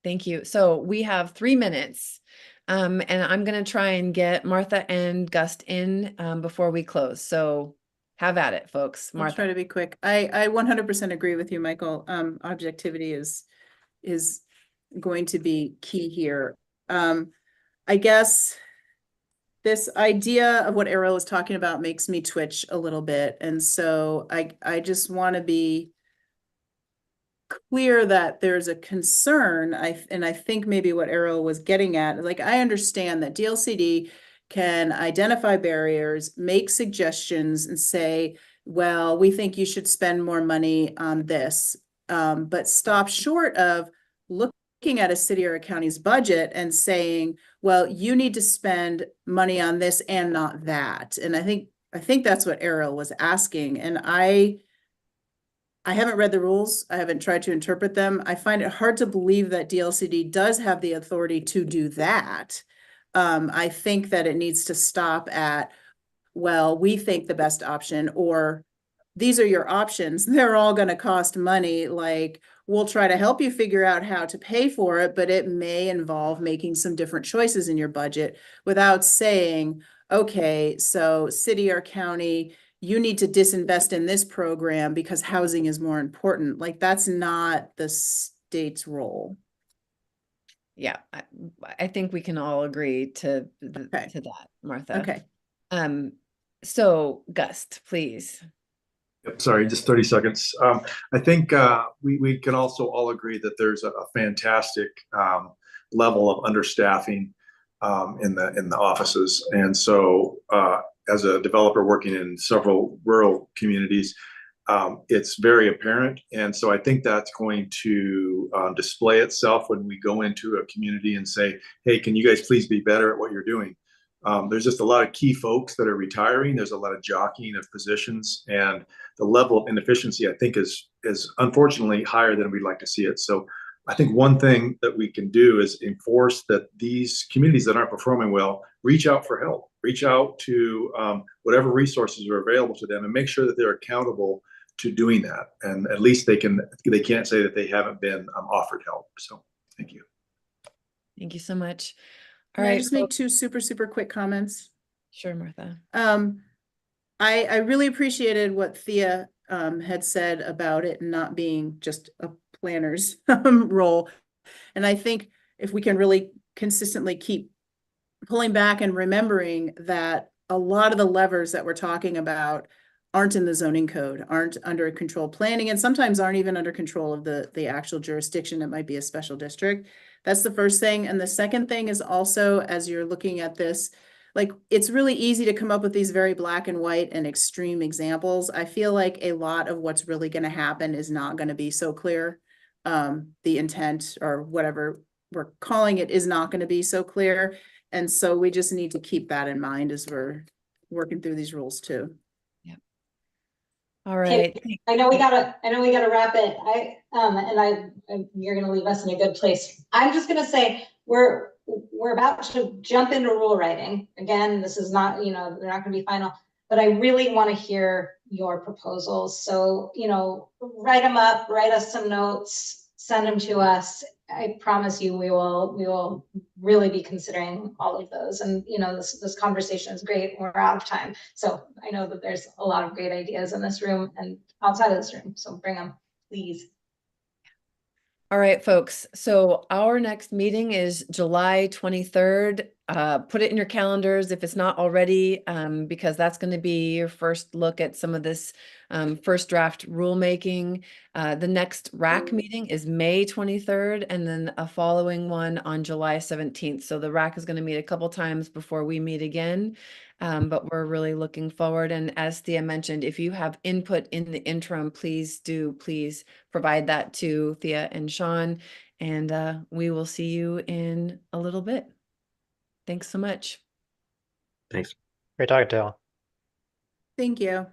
thank you. So we have 3 minutes, and I'm going to try and get Martha and Gust in before we close. So have at it, folks. I'll Martha. try to be quick. I 100% agree with you, Michael. Objectivity is going to be key here. I guess this idea of what Ariel is talking about makes me twitch a little bit. And so I just want to be clear that there's a concern. And I think maybe what Ariel was getting at, like, I understand that DLCD can identify barriers, make suggestions and say, well, we think you should spend more money on this, but stop short of looking at a city or a county's budget and saying, well, you need to spend money on this and not that. And I think that's what Ariel was asking. And I haven't read the rules. I haven't tried to interpret them. I find it hard to believe that DLCD does have the authority to do that. I think that it needs to stop at, well, we think the best option, or these are your options. They're all going to cost money. Like, we'll try to help you figure out how to pay for it, but it may involve making some different choices in your budget without saying, okay, so city or county, you need to disinvest in this program because housing is more important. Like, that's not the state's role. Yeah, I think we can all agree to that, Martha. Okay. So Gust, please. Yep, sorry, just 30 seconds. I think we can also all agree that there's a fantastic level of understaffing in the offices. And so as a developer working in several rural communities, it's very apparent. And so I think that's going to display itself when we go into a community and say, hey, can you guys please be better at what you're doing? There's just a lot of key folks that are retiring. There's a lot of jockeying of positions, and the level of inefficiency, I think, is unfortunately higher than we'd like to see it. So I think one thing that we can do is enforce that these communities that aren't performing well reach out for help, reach out to whatever resources are available to them, and make sure that they're accountable to doing that. And at least they can't say that they haven't been offered help. So thank you. Thank you so much. Can All I right. just make two super quick comments? Sure, Martha. I really appreciated what Thea had said about it not being just a planner's role. And I think if we can really consistently keep pulling back and remembering that a lot of the levers that we're talking about aren't in the zoning code, aren't under controlled planning, and sometimes aren't even under control of the actual jurisdiction. It might be a special district. That's the first thing. And the second thing is also, as you're looking at this, like, it's really easy to come up with these very black and white and extreme examples. I feel like a lot of what's really going to happen is not going to be so clear. The intent, or whatever we're calling it, is not going to be so clear. And so we just need to keep that in mind as we're working through these rules too. All right. I know we gotta wrap it. You're gonna leave us in a good place. I'm just gonna say, we're about to jump into rule writing. Again, this is not, they're not gonna be final, but I really want to hear your proposals. So, write them up, write us some notes, send them to us. I promise you, we will really be considering all of those. And this conversation is great. We're out of time, so I know that there's a lot of great ideas in this room and outside of this room. So bring them, please. All right, folks. So our next meeting is July 23rd. Put it in your calendars if it's not already, because that's going to be your first look at some of this first draft rulemaking. The next RAC meeting is May 23rd, and then a following one on July 17th. So the RAC is going to meet a couple times before we meet again. But we're really looking forward. And as Thea mentioned, if you have input in the interim, please provide that to Thea and Sean, and we will see you in a little bit. Thanks so much. Thanks. Great talking to you all. Thank you.